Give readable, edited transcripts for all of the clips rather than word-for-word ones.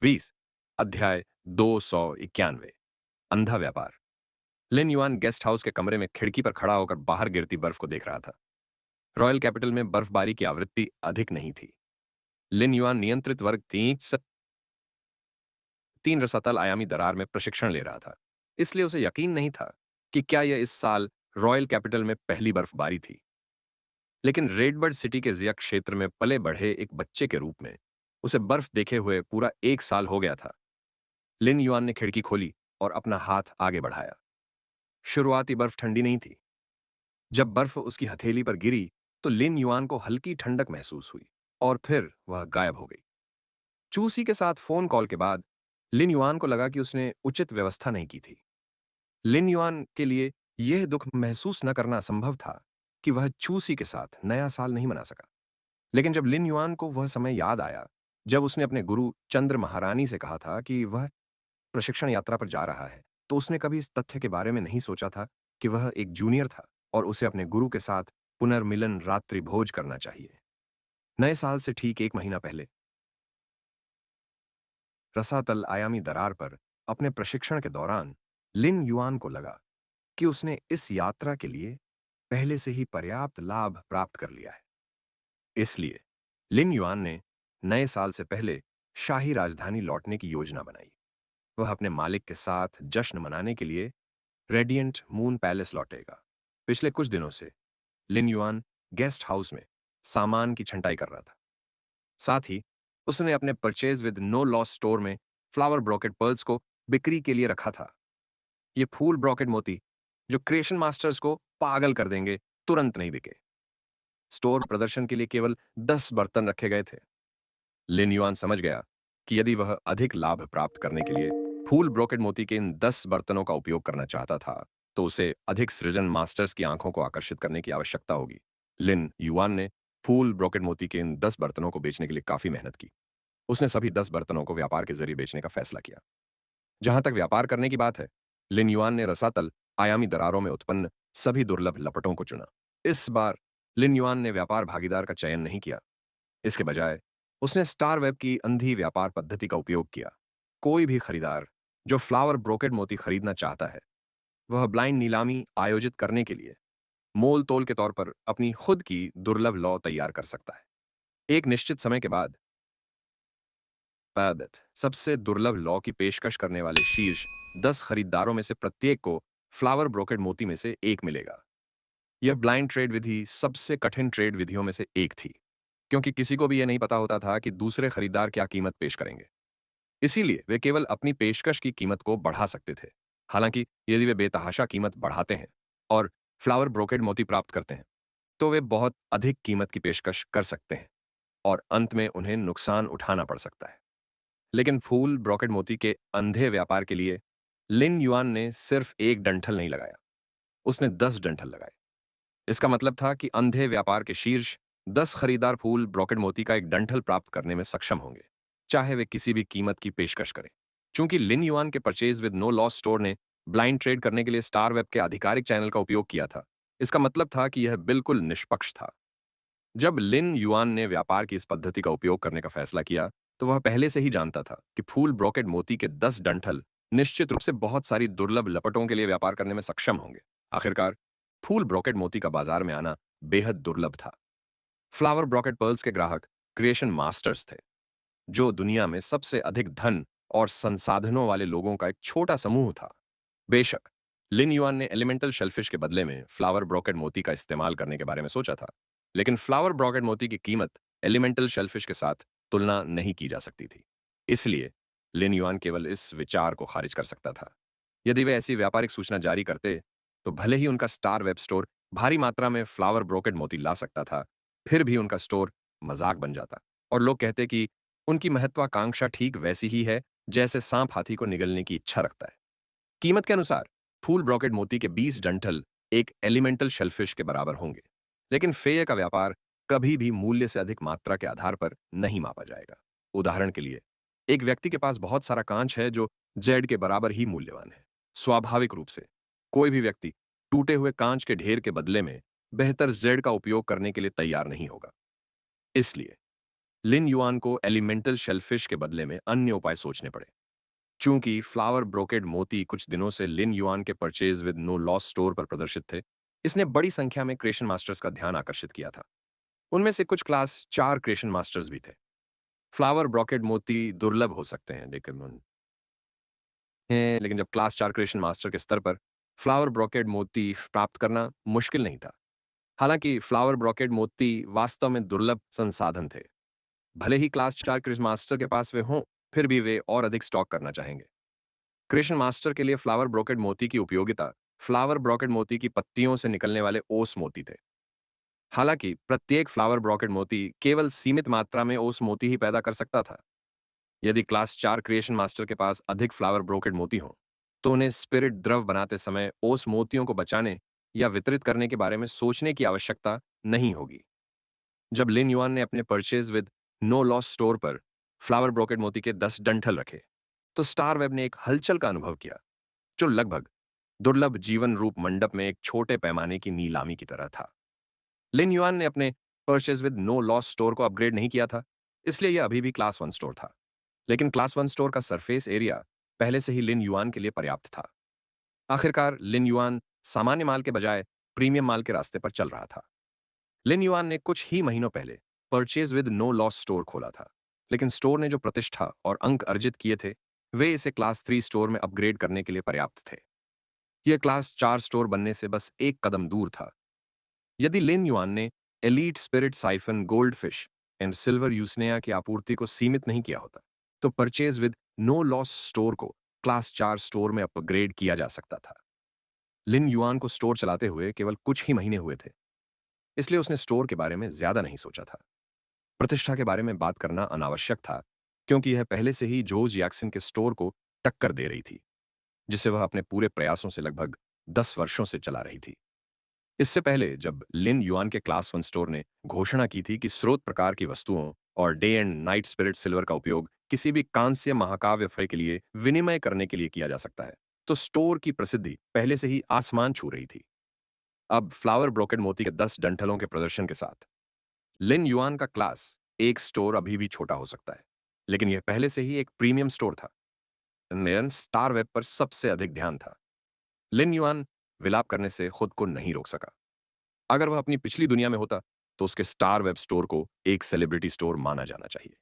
20 अध्याय 291 अंधा व्यापार। लिन युआन गेस्ट हाउस के कमरे में खिड़की पर खड़ा होकर बाहर गिरती बर्फ को देख रहा था। रॉयल कैपिटल में बर्फबारी की आवृत्ति अधिक नहीं थी। लिन युआन नियंत्रित वर्ग तीन रसातल आयामी दरार में प्रशिक्षण ले रहा था, इसलिए उसे यकीन नहीं था कि क्या यह इस साल रॉयल कैपिटल में पहली बर्फबारी थी। लेकिन रेडबर्ड सिटी के जिया क्षेत्र में पले बढ़े एक बच्चे के रूप में उसे बर्फ देखे हुए पूरा 1 साल हो गया था। लिन युआन ने खिड़की खोली और अपना हाथ आगे बढ़ाया। शुरुआती बर्फ ठंडी नहीं थी। जब बर्फ उसकी हथेली पर गिरी तो लिन युआन को हल्की ठंडक महसूस हुई और फिर वह गायब हो गई। चूसी के साथ फोन कॉल के बाद लिन युआन को लगा कि उसने उचित व्यवस्था नहीं की थी। लिन युआन के लिए यह दुख महसूस न करना असंभव था कि वह चूसी के साथ नया साल नहीं मना सका। लेकिन जब लिन युआन को वह समय याद आया जब उसने अपने गुरु चंद्र महारानी से कहा था कि वह प्रशिक्षण यात्रा पर जा रहा है, तो उसने कभी इस तथ्य के बारे में नहीं सोचा था कि वह एक जूनियर था और उसे अपने गुरु के साथ पुनर्मिलन रात्रि भोज करना चाहिए। नए साल से ठीक 1 महीना पहले रसातल आयामी दरार पर अपने प्रशिक्षण के दौरान लिन युआन को लगा कि उसने इस यात्रा के लिए पहले से ही पर्याप्त लाभ प्राप्त कर लिया है। इसलिए लिन युआन ने नए साल से पहले शाही राजधानी लौटने की योजना बनाई। वह अपने मालिक के साथ जश्न मनाने के लिए रेडिएंट मून पैलेस लौटेगा। पिछले कुछ दिनों से लिन युआन गेस्ट हाउस में सामान की छंटाई कर रहा था। साथ ही उसने अपने purchase with no loss store में फ्लावर ब्रोकेट पर्ल्स को बिक्री के लिए रखा था। ये फूल ब्रोकेट मोती जो क्रिएशन मास्टर्स को पागल कर देंगे, तुरंत नहीं बिके। स्टोर प्रदर्शन के लिए केवल 10 बर्तन रखे गए थे। लिन युआन समझ गया कि यदि वह अधिक लाभ प्राप्त करने के लिए फूल ब्रोकेट मोती के इन 10 बर्तनों का उपयोग करना चाहता था, तो उसे अधिक सृजन मास्टर्स की आंखों को आकर्षित करने की आवश्यकता होगी। लिन युआन ने फूल ब्रोकेट मोती के इन 10 बर्तनों को बेचने के लिए काफी मेहनत की। उसने सभी 10 बर्तनों को व्यापार के जरिए बेचने का फैसला किया। जहां तक व्यापार करने की बात है, लिन युआन ने रसातल आयामी दरारों में उत्पन्न सभी दुर्लभ लपटों को चुना। इस बार लिन युआन ने व्यापार भागीदार का चयन नहीं किया। इसके बजाय उसने स्टार वेब की अंधी व्यापार पद्धति का उपयोग किया। कोई भी खरीदार जो फ्लावर ब्रोकेट मोती खरीदना चाहता है, वह ब्लाइंड नीलामी आयोजित करने के लिए मोल तोल के तौर पर अपनी खुद की दुर्लभ लौ तैयार कर सकता है। एक निश्चित समय के बाद पैदत सबसे दुर्लभ लौ की पेशकश करने वाले शीर्ष 10 खरीदारों में से प्रत्येक को फ्लावर ब्रोकेट मोती में से एक मिलेगा। यह ब्लाइंड ट्रेड विधि सबसे कठिन ट्रेड विधियों में से एक थी, क्योंकि किसी को भी यह नहीं पता होता था कि दूसरे खरीदार क्या कीमत पेश करेंगे। इसीलिए वे केवल अपनी पेशकश की कीमत को बढ़ा सकते थे। हालांकि यदि वे बेतहाशा कीमत बढ़ाते हैं और फ्लावर ब्रोकेड मोती प्राप्त करते हैं, तो वे बहुत अधिक कीमत की पेशकश कर सकते हैं और अंत में उन्हें नुकसान उठाना पड़ सकता है। लेकिन फूल ब्रोकेड मोती के अंधे व्यापार के लिए लिन युआन ने सिर्फ एक डंठल नहीं लगाया, उसने 10 डंठल लगाए। इसका मतलब था कि अंधे व्यापार के शीर्ष 10 खरीदार फूल ब्रोकेट मोती का एक डंठल प्राप्त करने में सक्षम होंगे, चाहे वे किसी भी कीमत की पेशकश करें। चूंकि लिन युआन के purchase with no loss store ने ब्लाइंड ट्रेड करने के लिए स्टार वेब के आधिकारिक चैनल का उपयोग किया था, इसका मतलब था कि यह बिल्कुल निष्पक्ष था। जब लिन युआन ने व्यापार की इस पद्धति का उपयोग करने का फैसला किया, तो वह पहले से ही जानता था कि फूल ब्रोकेट मोती के 10 डंठल निश्चित रूप से बहुत सारी दुर्लभ लपटों के लिए व्यापार करने में सक्षम होंगे। आखिरकार फूल ब्रोकेट मोती का बाजार में आना बेहद दुर्लभ था। फ्लावर ब्रोकेट पर्ल्स के ग्राहक क्रिएशन मास्टर्स थे, जो दुनिया में सबसे अधिक धन और संसाधनों वाले लोगों का एक छोटा समूह था। बेशक लिन युआन ने एलिमेंटल शेलफिश के बदले में फ्लावर ब्रोकेट मोती का इस्तेमाल करने के बारे में सोचा था, लेकिन फ्लावर ब्रोकेट मोती की कीमत एलिमेंटल शेलफिश के साथ तुलना नहीं की जा सकती थी। इसलिए लिन युआन केवल इस विचार को खारिज कर सकता था। यदि वे ऐसी व्यापारिक सूचना जारी करते, तो भले ही उनका स्टार वेब स्टोर भारी मात्रा में फ्लावर ब्रोकेट मोती ला सकता था, फिर भी उनका स्टोर मजाक बन जाता और लोग कहते कि उनकी महत्वाकांक्षा ठीक वैसी ही है जैसे सांप हाथी को निगलने की इच्छा रखता है। कीमत के अनुसार फूल ब्रोकेट मोती के 20 डंठल एक एलिमेंटल शेलफिश के बराबर होंगे, लेकिन फेय का व्यापार कभी भी मूल्य से अधिक मात्रा के आधार पर नहीं मापा जाएगा। उदाहरण के लिए, एक व्यक्ति के पास बहुत सारा कांच है जो जेड के बराबर ही मूल्यवान है। स्वाभाविक रूप से कोई भी व्यक्ति टूटे हुए कांच के ढेर के बदले में बेहतर जेड का उपयोग करने के लिए तैयार नहीं होगा। इसलिए लिन युआन को एलिमेंटल शेलफिश के बदले में अन्य उपाय सोचने पड़े। चूंकि फ्लावर ब्रोकेड मोती कुछ दिनों से लिन युआन के purchase with no loss store पर प्रदर्शित थे, इसने बड़ी संख्या में क्रिएशन मास्टर्स का ध्यान आकर्षित किया था। उनमें से कुछ क्लास 4 क्रिएशन मास्टर्स भी थे। फ्लावर ब्रोकेड मोती दुर्लभ हो सकते हैं, लेकिन जब क्लास 4 क्रिएशन मास्टर के स्तर पर फ्लावर ब्रोकेड मोती प्राप्त करना मुश्किल नहीं था। हालांकि फ्लावर ब्रोकेड मोती वास्तव में दुर्लभ संसाधन थे। भले ही क्लास 4 क्रिएशन मास्टर के पास वे हों, फिर भी वे और अधिक स्टॉक करना चाहेंगे। क्रिएशन मास्टर के लिए फ्लावर ब्रोकेड मोती की उपयोगिता फ्लावर ब्रोकेड मोती की पत्तियों से निकलने वाले ओस मोती थे। हालांकि प्रत्येक फ्लावर ब्रोकेड मोती केवल सीमित मात्रा में ओस मोती ही पैदा कर सकता था। यदि क्लास 4 क्रिएशन मास्टर के पास अधिक फ्लावर ब्रोकेड मोती हों, तो उन्हें स्पिरिट द्रव बनाते समय ओस मोतियों को बचाने या वितरित करने के बारे में सोचने की आवश्यकता नहीं होगी। जब लिन युआन ने अपने purchase with no loss store पर फ्लावर ब्रोकेड मोती के 10 डंठल रखे, तो स्टार वेब ने एक हलचल का अनुभव किया, जो लगभग दुर्लभ जीवन रूप मंडप में एक छोटे पैमाने की नीलामी की तरह था। लिन युआन ने अपने purchase with no loss store को अपग्रेड नहीं किया था, इसलिए यह अभी भी क्लास 1 स्टोर था। लेकिन क्लास 1 स्टोर का सरफेस एरिया पहले से ही लिन युआन के लिए पर्याप्त था। आखिरकार लिन युआन सामान्य माल के बजाय प्रीमियम माल के रास्ते पर चल रहा था। लिन युआन ने कुछ ही महीनों पहले purchase with no loss store खोला था, लेकिन स्टोर ने जो प्रतिष्ठा और अंक अर्जित किए थे, वे इसे क्लास 3 स्टोर में अपग्रेड करने के लिए पर्याप्त थे। यह क्लास 4 स्टोर बनने से बस एक कदम दूर था। यदि लिन युआन ने elite spirit siphon gold fish and silver usnea की आपूर्ति को सीमित नहीं किया होता, तो purchase with no loss store को क्लास 4 स्टोर में अपग्रेड किया जा सकता था। लिन युआन को स्टोर चलाते हुए केवल कुछ ही महीने हुए थे, इसलिए उसने स्टोर के बारे में ज्यादा नहीं सोचा था। प्रतिष्ठा के बारे में बात करना अनावश्यक था, क्योंकि यह पहले से ही जोज जैक्सन के स्टोर को टक्कर दे रही थी, जिसे वह अपने पूरे प्रयासों से लगभग 10 वर्षों से चला रही थी। इससे पहले जब लिन युआन के क्लास 1 स्टोर ने घोषणा की थी कि स्रोत प्रकार की वस्तुओं और day and night spirit silver का उपयोग किसी भी कांस्य महाकाव्य फय के लिए विनिमय करने के लिए किया जा सकता है, तो स्टोर की प्रसिद्धि पहले से ही आसमान छू रही थी। अब फ्लावर ब्रोकेड मोती के 10 डंठलों के प्रदर्शन के साथ लिन युआन का क्लास एक स्टोर अभी भी छोटा हो सकता है, लेकिन यह पहले से ही एक प्रीमियम स्टोर था। मेरन स्टार वेब पर सबसे अधिक ध्यान था। लिन युआन विलाप करने से खुद को नहीं रोक सका। अगर वह अपनी पिछली दुनिया में होता, तो उसके स्टार वेब स्टोर को एक सेलिब्रिटी स्टोर माना जाना चाहिए।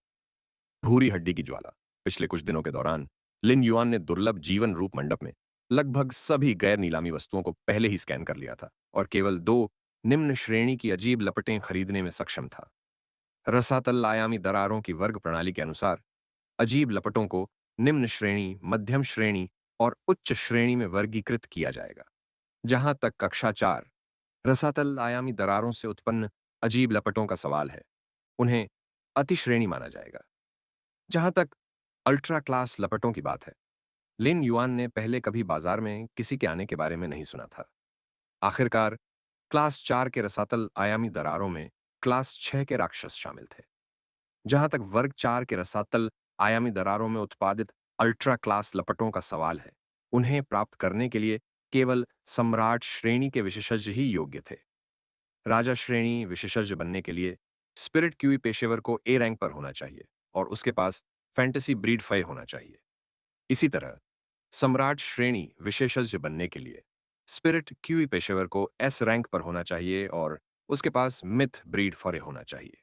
भूरी हड्डी की ज्वाला। पिछले कुछ दिनों के दौरान लिन युआन ने दुर्लभ जीवन रूप मंडप में लगभग सभी गैर नीलामी वस्तुओं को पहले ही स्कैन कर लिया था और केवल 2 निम्न श्रेणी की अजीब लपटें खरीदने में सक्षम था। रसातल आयामी दरारों की वर्ग प्रणाली के अनुसार अजीब लपटों को निम्न श्रेणी, मध्यम श्रेणी और उच्च श्रेणी में वर्गीकृत किया जाएगा। जहां तक कक्षा 4 रसातल आयामी दरारों से उत्पन्न अजीब लपटों का सवाल है, उन्हें अति श्रेणी माना जाएगा। जहां तक अल्ट्रा क्लास लपटों की बात है, लिन युआन ने पहले कभी बाजार में किसी के आने के बारे में नहीं सुना था। आखिरकार क्लास 4 के रसातल आयामी दरारों में क्लास 6 के राक्षस शामिल थे। जहां तक वर्ग 4 के रसातल आयामी दरारों में उत्पादित अल्ट्रा क्लास लपटों का सवाल है, उन्हें प्राप्त करने के लिए केवल सम्राट श्रेणी के विशेषज्ञ ही योग्य थे। राजा श्रेणी विशेषज्ञ बनने के लिए स्पिरिट क्यूई पेशेवर को ए रैंक पर होना चाहिए और उसके पास फैंटेसी ब्रीड फय होना चाहिए। इसी तरह सम्राट श्रेणी विशेषज्ञ बनने के लिए स्पिरिट क्यूई पेशेवर को एस रैंक पर होना चाहिए और उसके पास मिथ ब्रीड फय होना चाहिए।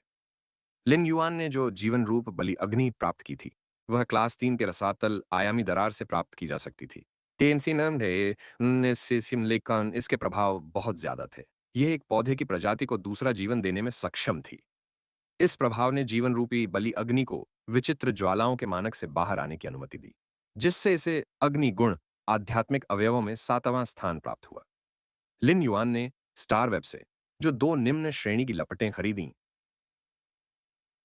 लिन युआन ने जो जीवन रूप बलि अग्नि प्राप्त की थी, वह क्लास 3 के रसातल आयामी दरार से प्राप्त की जा सकती थी। लेकिन इसके प्रभाव बहुत ज्यादा थे। यह एक पौधे की प्रजाति को दूसरा जीवन देने में सक्षम थी। इस प्रभाव ने जीवन रूपी बलि अग्नि को विचित्र ज्वालाओं के मानक से बाहर आने की अनुमति दी, जिससे इसे अग्नि गुण आध्यात्मिक अवयवों में 7वां स्थान प्राप्त हुआ। लिन युआन ने स्टार वेब से जो 2 निम्न श्रेणी की लपटें खरीदी,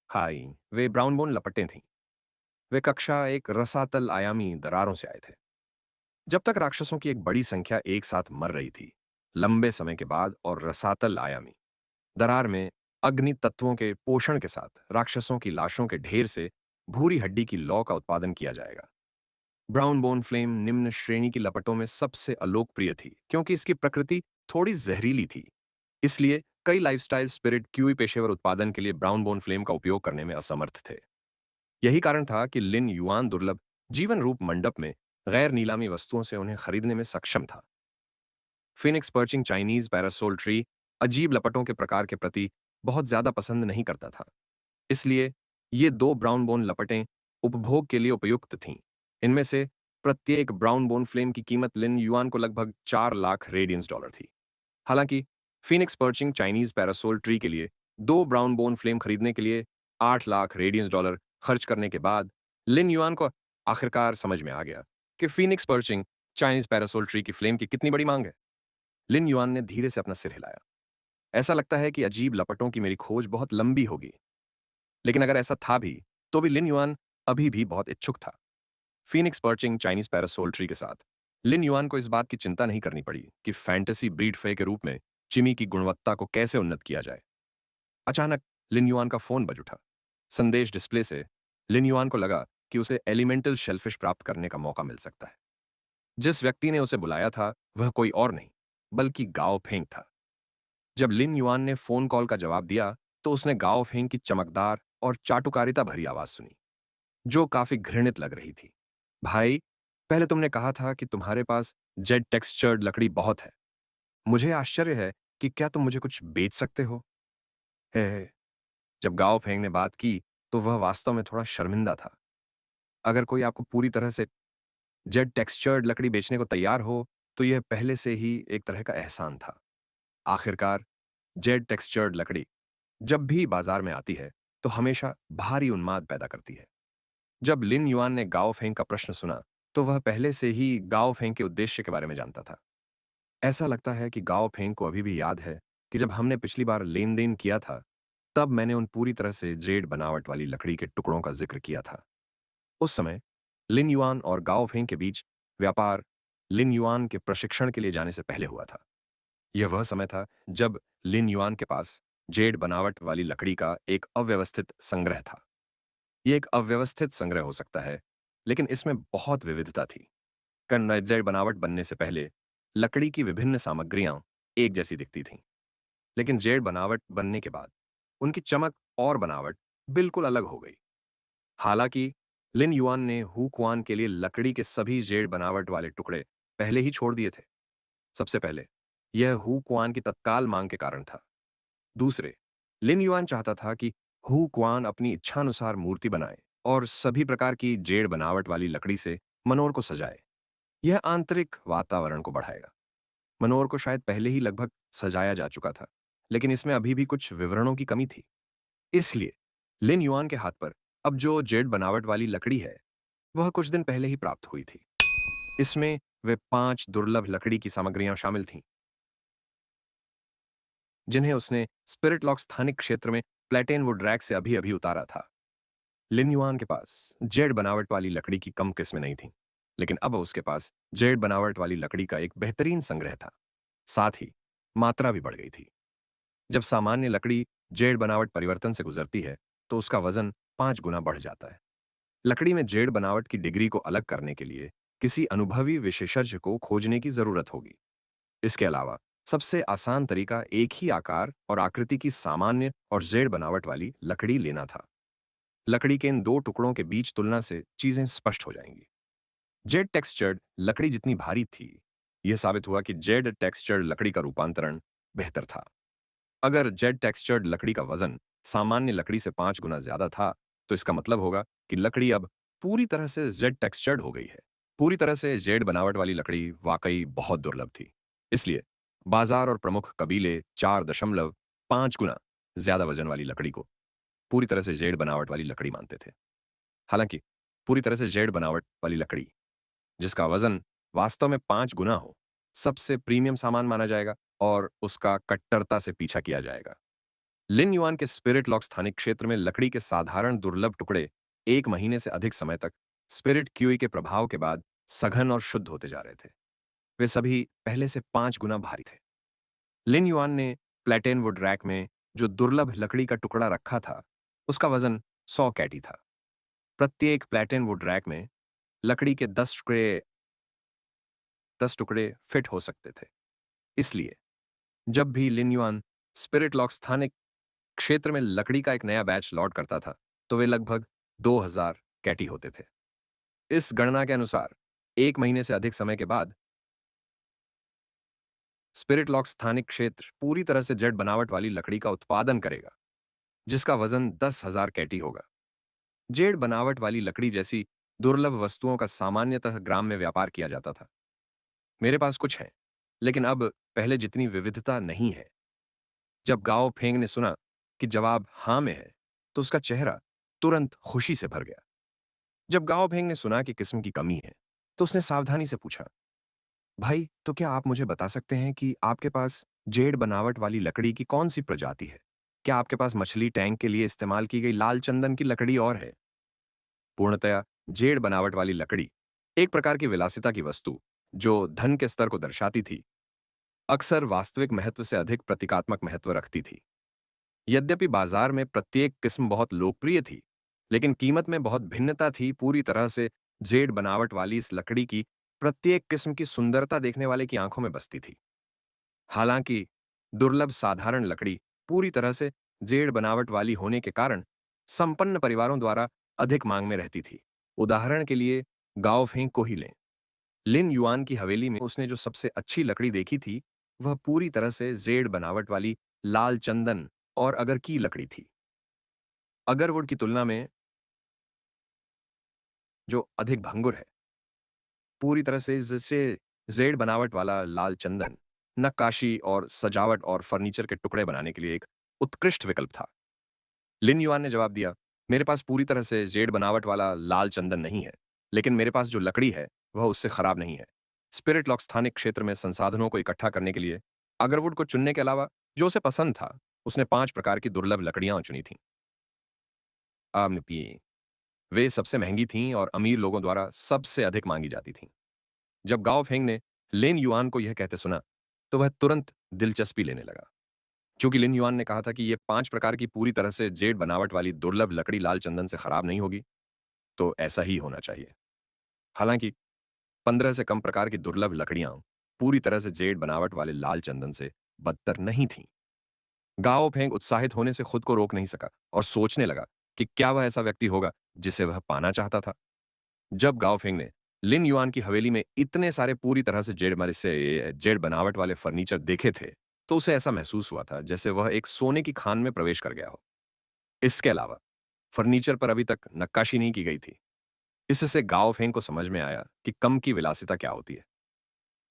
हाई वे ब्राउनबोन लपटें थीं। वे कक्षा एक रसातल आयामी दरारों से आए थे। जब तक राक्षसों की एक बड़ी संख्या एक साथ मर रही थी, लंबे समय के बाद, और रसातल आयामी दरार में अग्नि तत्वों के पोषण के साथ राक्षसों की लाशों के ढेर से भूरी हड्डी की लौ का उत्पादन किया जाएगा। ब्राउन बोन फ्लेम निम्न श्रेणी की लपटों में सबसे अलोकप्रिय थी, क्योंकि इसकी प्रकृति थोड़ी जहरीली थी। इसलिए कई लाइफस्टाइल स्पिरिट क्यूई पेशेवर उत्पादन के लिए ब्राउन बोन फ्लेम का उपयोग करने में असमर्थ थे। यही कारण था कि लिन युआन दुर्लभ जीवन रूप मंडप में गैर नीलामी वस्तुओं से उन्हें खरीदने में सक्षम था। Phoenix perching Chinese parasol tree अजीब लपटों के प्रकार के प्रति बहुत ज्यादा पसंद नहीं करता था। इसलिए ये दो ब्राउन बोन लपटें उपभोग के लिए उपयुक्त थीं। इनमें से प्रत्येक ब्राउन बोन फ्लेम की कीमत लिन युआन को लगभग 4 लाख रेडियंस डॉलर थी। हालांकि Phoenix perching Chinese parasol tree के लिए दो ब्राउन बोन फ्लेम खरीदने के लिए 8 लाख रेडियंस डॉलर खर्च करने के बाद लिन युआन को आखिरकार समझ में आ गया कि Phoenix perching Chinese parasol tree की फ्लेम की कितनी बड़ी मांग है। लिन युआन ने धीरे से अपना सिर हिलाया। ऐसा लगता है कि अजीब लपटों की मेरी खोज बहुत लंबी होगी, लेकिन अगर ऐसा था भी तो भी लिन युआन अभी भी बहुत इच्छुक था। Phoenix perching Chinese parasol tree के साथ लिन युआन को इस बात की चिंता नहीं करनी पड़ी कि फैंटेसी ब्रीड फे के रूप में चिमी की गुणवत्ता को कैसे उन्नत किया जाए। अचानक लिन युआन का फोन बज उठा। संदेश डिस्प्ले से लिन युआन को लगा कि उसे एलिमेंटल शेलफिश प्राप्त करने का मौका मिल सकता है। जिस व्यक्ति ने उसे बुलाया था वह कोई और नहीं बल्कि गाओ फेंग था। जब लिन युआन ने फोन कॉल का जवाब दिया तो उसने गाओ फेंग की चमकदार और चाटुकारिता भरी आवाज सुनी, जो काफी घृणित लग रही थी। भाई, पहले तुमने कहा था कि तुम्हारे पास जेड टेक्सचर्ड लकड़ी बहुत है। मुझे आश्चर्य है कि क्या तुम मुझे कुछ बेच सकते हो? हे। जब गाओ फेंग ने बात की तो वह वास्तव में थोड़ा शर्मिंदा था। अगर कोई आपको पूरी तरह से जेड टेक्सचर्ड लकड़ी बेचने को तैयार हो तो यह पहले से ही एक तरह का एहसान था। आखिरकार जेड टेक्सचर्ड लकड़ी जब भी बाजार में आती है तो हमेशा भारी उन्माद पैदा करती है। जब लिन युआन ने गाओ फेंग का प्रश्न सुना तो वह पहले से ही गाओ फेंग के उद्देश्य के बारे में जानता था। ऐसा लगता है कि गाओ फेंग को अभी भी याद है कि जब हमने पिछली बार लेन देन किया था तब मैंने उन पूरी तरह से जेड बनावट वाली लकड़ी के टुकड़ों का जिक्र किया था। उस समय लिन युआन और गाओ फेंग के बीच व्यापार लिन युआन के प्रशिक्षण के लिए जाने से पहले हुआ था। यह वह समय था जब लिन युआन के पास जेड बनावट वाली लकड़ी का एक अव्यवस्थित संग्रह था। यह एक अव्यवस्थित संग्रह हो सकता है, लेकिन इसमें बहुत विविधता थी। जेड बनावट बनने से पहले लकड़ी की विभिन्न सामग्रियां एक जैसी दिखती थीं, लेकिन जेड बनावट बनने के बाद उनकी चमक और बनावट बिल्कुल अलग हो गई। हालांकि लिन युआन ने हु कुआन के लिए लकड़ी के सभी जेड बनावट वाले टुकड़े पहले ही छोड़ दिए थे। सबसे पहले यह हु कुआन की तत्काल मांग के कारण था। दूसरे, लिन युआन चाहता था कि हु कुआन अपनी इच्छानुसार मूर्ति बनाए और सभी प्रकार की जेड बनावट वाली लकड़ी से मनोर को सजाए। यह आंतरिक वातावरण को बढ़ाएगा। मनोर को शायद पहले ही लगभग सजाया जा चुका था, लेकिन इसमें अभी भी कुछ विवरणों की कमी थी। इसलिए लिन युआन के हाथ पर अब जो जेड बनावट वाली लकड़ी है वह कुछ दिन पहले ही प्राप्त हुई थी। इसमें वे 5 दुर्लभ लकड़ी की सामग्रियां शामिल थीं, जिन्हें उसने स्पिरिट लॉक स्थानिक क्षेत्र में प्लेटेन वुड रैक से अभी अभी उतारा था। लिन युआन के पास जेड बनावट वाली लकड़ी की कम किस्में नहीं थीं, लेकिन अब उसके पास जेड बनावट वाली लकड़ी का एक बेहतरीन संग्रह था। साथ ही मात्रा भी बढ़ गई थी। जब सामान्य लकड़ी जेड बनावट परिवर्तन से गुजरती है तो उसका वजन 5 गुना बढ़ जाता है। लकड़ी में जेड बनावट की डिग्री को अलग करने के लिए किसी अनुभवी विशेषज्ञ को खोजने की जरूरत होगी। इसके अलावा सबसे आसान तरीका एक ही आकार और आकृति की सामान्य और जेड बनावट वाली लकड़ी लेना था। लकड़ी के इन दो टुकड़ों के बीच तुलना से चीजें स्पष्ट हो जाएंगी। जेड टेक्सचर्ड लकड़ी जितनी भारी थी, यह साबित हुआ कि जेड टेक्सचर्ड लकड़ी का रूपांतरण बेहतर था। अगर जेड टेक्सचर्ड लकड़ी का वजन सामान्य लकड़ी से 5 गुना ज्यादा था तो इसका मतलब होगा कि लकड़ी अब पूरी तरह से जेड टेक्सचर्ड हो गई है। पूरी तरह से जेड बनावट वाली लकड़ी वाकई बहुत दुर्लभ थी। इसलिए बाजार और प्रमुख कबीले 4.5 गुना ज्यादा वजन वाली लकड़ी को पूरी तरह से जेड बनावट वाली लकड़ी मानते थे। हालांकि पूरी तरह से जेड बनावट वाली लकड़ी जिसका वजन वास्तव में 5 गुना हो सबसे प्रीमियम सामान माना जाएगा और उसका कट्टरता से पीछा किया जाएगा। लिन युआन के स्पिरिट लॉक स्थानिक क्षेत्र में लकड़ी के साधारण दुर्लभ टुकड़े 1 महीने से अधिक समय तक स्पिरिट क्यूई के प्रभाव के बाद सघन और शुद्ध होते जा रहे थे। वे सभी पहले से 5 गुना भारी थे। लिन युआन ने प्लेटेन वुड रैक में जो दुर्लभ लकड़ी का टुकड़ा रखा था उसका वजन 100 कैटी था। प्रत्येक प्लेटेन वुड रैक में लकड़ी के 10 टुकड़े फिट हो सकते थे। इसलिए जब भी लिन युआन स्पिरिट लॉक स्थानिक क्षेत्र में लकड़ी का एक नया बैच लॉट करता था, तो वे लगभग 2000 कैटी होते थे। इस गणना के अनुसार 1 महीने से अधिक समय के बाद स्पिरिट लॉक स्थानिक क्षेत्र पूरी तरह से जेड बनावट वाली लकड़ी का उत्पादन करेगा, जिसका वजन 10,000 कैटी होगा। जेड बनावट वाली लकड़ी जैसी दुर्लभ वस्तुओं का सामान्यतः ग्राम में व्यापार किया जाता था। मेरे पास कुछ है, लेकिन अब पहले जितनी विविधता नहीं है। जब गाओ फेंग ने सुना कि जवाब हां में है, तो उसका चेहरा तुरंत खुशी से भर गया। जब गाओ फेंग ने सुना कि किस्म की कमी है, तो उसने सावधानी से पूछा, भाई, तो क्या आप मुझे बता सकते हैं कि आपके पास जेड बनावट वाली लकड़ी की कौन सी प्रजाति है? क्या आपके पास मछली टैंक के लिए इस्तेमाल की गई लाल चंदन की लकड़ी और है? पूर्णतया जेड बनावट वाली लकड़ी एक प्रकार की विलासिता की वस्तु, जो धन के स्तर को दर्शाती थी, अक्सर वास्तविक महत्व से अधिक प्रतीकात्मक महत्व रखती थी। यद्यपि बाजार में प्रत्येक किस्म बहुत लोकप्रिय थी, लेकिन कीमत में बहुत भिन्नता थी। पूरी तरह से जेड बनावट वाली इस लकड़ी की प्रत्येक किस्म की सुंदरता देखने वाले की आंखों में बसती थी। हालांकि दुर्लभ साधारण लकड़ी पूरी तरह से जेड बनावट वाली होने के कारण संपन्न परिवारों द्वारा अधिक मांग में रहती थी। उदाहरण के लिए गाओ फेंग को ही लें। लिन युआन की हवेली में उसने जो सबसे अच्छी लकड़ी देखी थी, वह पूरी तरह से जेड बनावट वाली लाल चंदन और अगर की लकड़ी थी। अगरवुड की तुलना में जो अधिक भंगुर है, पूरी तरह से जिससे जेड बनावट वाला लाल चंदन नक्काशी और सजावट और फर्नीचर के टुकड़े बनाने के लिए एक उत्कृष्ट विकल्प था। लिन युआन ने जवाब दिया, मेरे पास पूरी तरह से जेड बनावट वाला लाल चंदन नहीं है, लेकिन मेरे पास जो लकड़ी है वह उससे खराब नहीं है। स्पिरिट लॉक स्थानिक क्षेत्र में संसाधनों को इकट्ठा करने के लिए अगरवुड को चुनने के अलावा जो उसे पसंद था, उसने 5 प्रकार की दुर्लभ लकड़ियां चुनी थीं। आमने वे सबसे महंगी थीं और अमीर लोगों द्वारा सबसे अधिक मांगी जाती थीं। जब गाओ फेंग ने लिन युआन को यह कहते सुना, तो वह तुरंत दिलचस्पी लेने लगा। चूंकि लिन युआन ने कहा था कि ये 5 प्रकार की पूरी तरह से जेड बनावट वाली दुर्लभ लकड़ी लाल चंदन से खराब नहीं होगी, तो ऐसा ही होना चाहिए। हालांकि 15 से कम प्रकार की दुर्लभ लकड़ियां पूरी तरह से जेड बनावट वाले लाल चंदन से बदतर नहीं थीं। गाओ फेंग उत्साहित होने से खुद को रोक नहीं सका और सोचने लगा कि क्या वह ऐसा व्यक्ति होगा जिसे वह पाना चाहता था। जब गाओ फेंग ने लिन युआन की हवेली में इतने सारे पूरी तरह से जेड बनावट वाले फर्नीचर देखे थे, तो उसे ऐसा महसूस हुआ था जैसे वह एक सोने की खान में प्रवेश कर गया हो। इसके अलावा फर्नीचर पर अभी तक नक्काशी नहीं की गई थी। इससे गाओ फेंग को समझ में आया कि कम की विलासिता क्या होती है।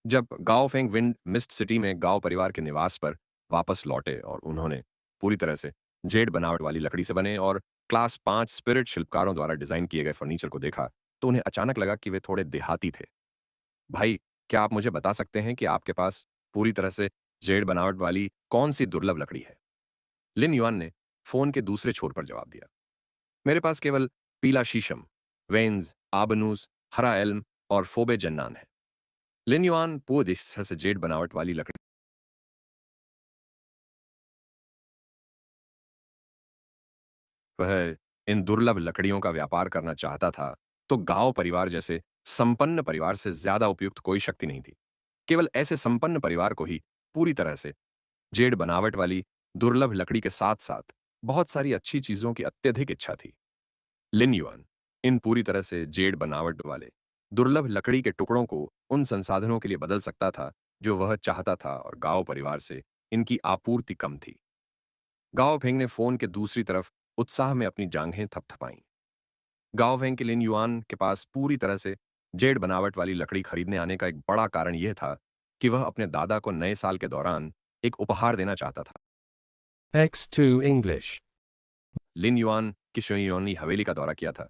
जब गाओ फेंग विंड मिस्ट सिटी में गाओ परिवार के निवास पर वापस लौटे और उन्होंने पूरी तरह से जेड बनावट वाली लकड़ी से बने और क्लास 5 स्पिरिट शिल्पकारों द्वारा डिजाइन किए गए फर्नीचर को देखा, तो उन्हें अचानक लगा कि वे थोड़े देहाती थे। भाई, क्या आप मुझे बता सकते हैं कि आपके पास पूरी तरह से जेड बनावट वाली कौन सी दुर्लभ लकड़ी है? लिन युआन ने फोन के दूसरे छोर पर जवाब दिया, मेरे पास केवल पीला शीशम, वेन्स, आबनूस, हरा एल्म और फोबे जन्नान है। लिन युआन पूरी तरह से जेड बनावट वाली लकड़ी वह इन दुर्लभ लकड़ियों का व्यापार करना चाहता था, तो गांव परिवार जैसे संपन्न परिवार से ज्यादा उपयुक्त कोई शक्ति नहीं थी। केवल ऐसे संपन्न परिवार को ही पूरी तरह से जेड बनावट वाली दुर्लभ लकड़ी के साथ साथ बहुत सारी अच्छी चीजों की अत्यधिक इच्छा थी। लिन युआन इन पूरी तरह से जेड बनावट वाले दुर्लभ लकड़ी के टुकड़ों को उन संसाधनों के लिए बदल सकता था जो वह चाहता था, और गांव परिवार से इनकी आपूर्ति कम थी। गाओ फेंग ने फोन के दूसरी तरफ उत्साह में अपनी जांघें थपथपाईं। गाओ फेंग के लिन युआन के पास पूरी तरह से जेड बनावट वाली लकड़ी खरीदने आने का एक बड़ा कारण यह था कि वह अपने दादा को नए साल के दौरान एक उपहार देना चाहता था। X2 English. लिन युआन की शोयोनी हवेली का दौरा किया था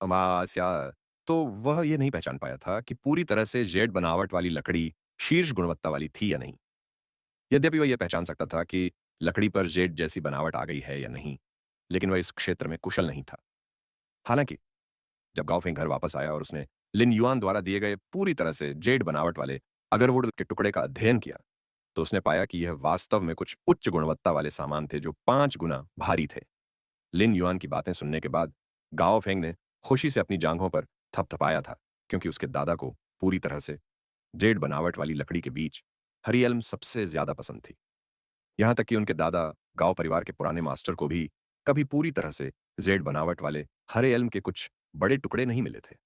अमास्या, तो वह यह नहीं पहचान पाया था कि पूरी तरह से जेड बनावट वाली लकड़ी शीर्ष गुणवत्ता वाली थी या नहीं। यद्यपि वह यह पहचान सकता था कि लकड़ी पर जेड जैसी बनावट आ गई है या नहीं, लेकिन वह इस क्षेत्र में कुशल नहीं था। हालांकि जब गाओफिंग घर वापस आया और उसने लिन युआन द्वारा दिए गए पूरी तरह से जेड बनावट वाले अगरवुड के टुकड़े का अध्ययन किया, तो उसने पाया कि यह वास्तव में कुछ उच्च गुणवत्ता वाले सामान थे जो 5 गुना भारी थे। लिन युआन की बातें सुनने के बाद गाओ फेंग ने खुशी से अपनी जांघों पर थपथपाया था, क्योंकि उसके दादा को पूरी तरह से जेड बनावट वाली लकड़ी के बीच हरी एल्म सबसे ज्यादा पसंद थी। यहाँ तक कि उनके दादा गांव परिवार के पुराने मास्टर को भी कभी पूरी तरह से जेड बनावट वाले हरे एल्म के कुछ बड़े टुकड़े नहीं मिले थे।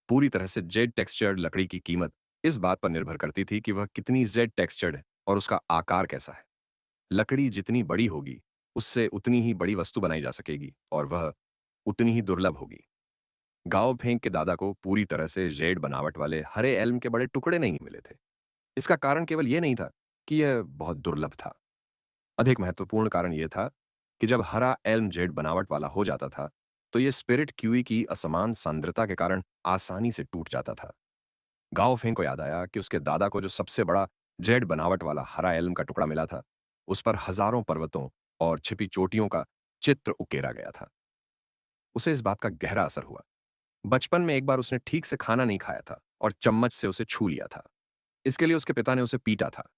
पूरी तरह से जेड टेक्सचर्ड लकड़ी की कीमत इस बात पर निर्भर करती थी कि वह कितनी जेड टेक्सचर्ड है और उसका आकार कैसा है। लकड़ी जितनी बड़ी होगी, उससे उतनी ही बड़ी वस्तु बनाई जा सकेगी और वह उतनी ही दुर्लभ होगी। गांव फेंक के दादा को पूरी तरह से जेड बनावट वाले हरे एल्म के बड़े टुकड़े नहीं मिले थे। इसका कारण केवल यह नहीं था कि यह बहुत दुर्लभ था। अधिक महत्वपूर्ण कारण यह था कि जब हरा एल्म जेड बनावट वाला हो जाता था, तो यह स्पिरिट क्यूई की असमान सांद्रता के कारण आसानी से टूट जाता था। गांव फेंग को याद आया कि उसके दादा को जो सबसे बड़ा जेड बनावट वाला हरा एल्म का टुकड़ा मिला था, उस पर हजारों पर्वतों और छिपी चोटियों का चित्र उकेरा गया था। उसे इस बात का गहरा असर हुआ। बचपन में एक बार उसने ठीक से खाना नहीं खाया था और चम्मच से उसे छू लिया था। इसके लिए उसके पिता ने उसे पीटा था।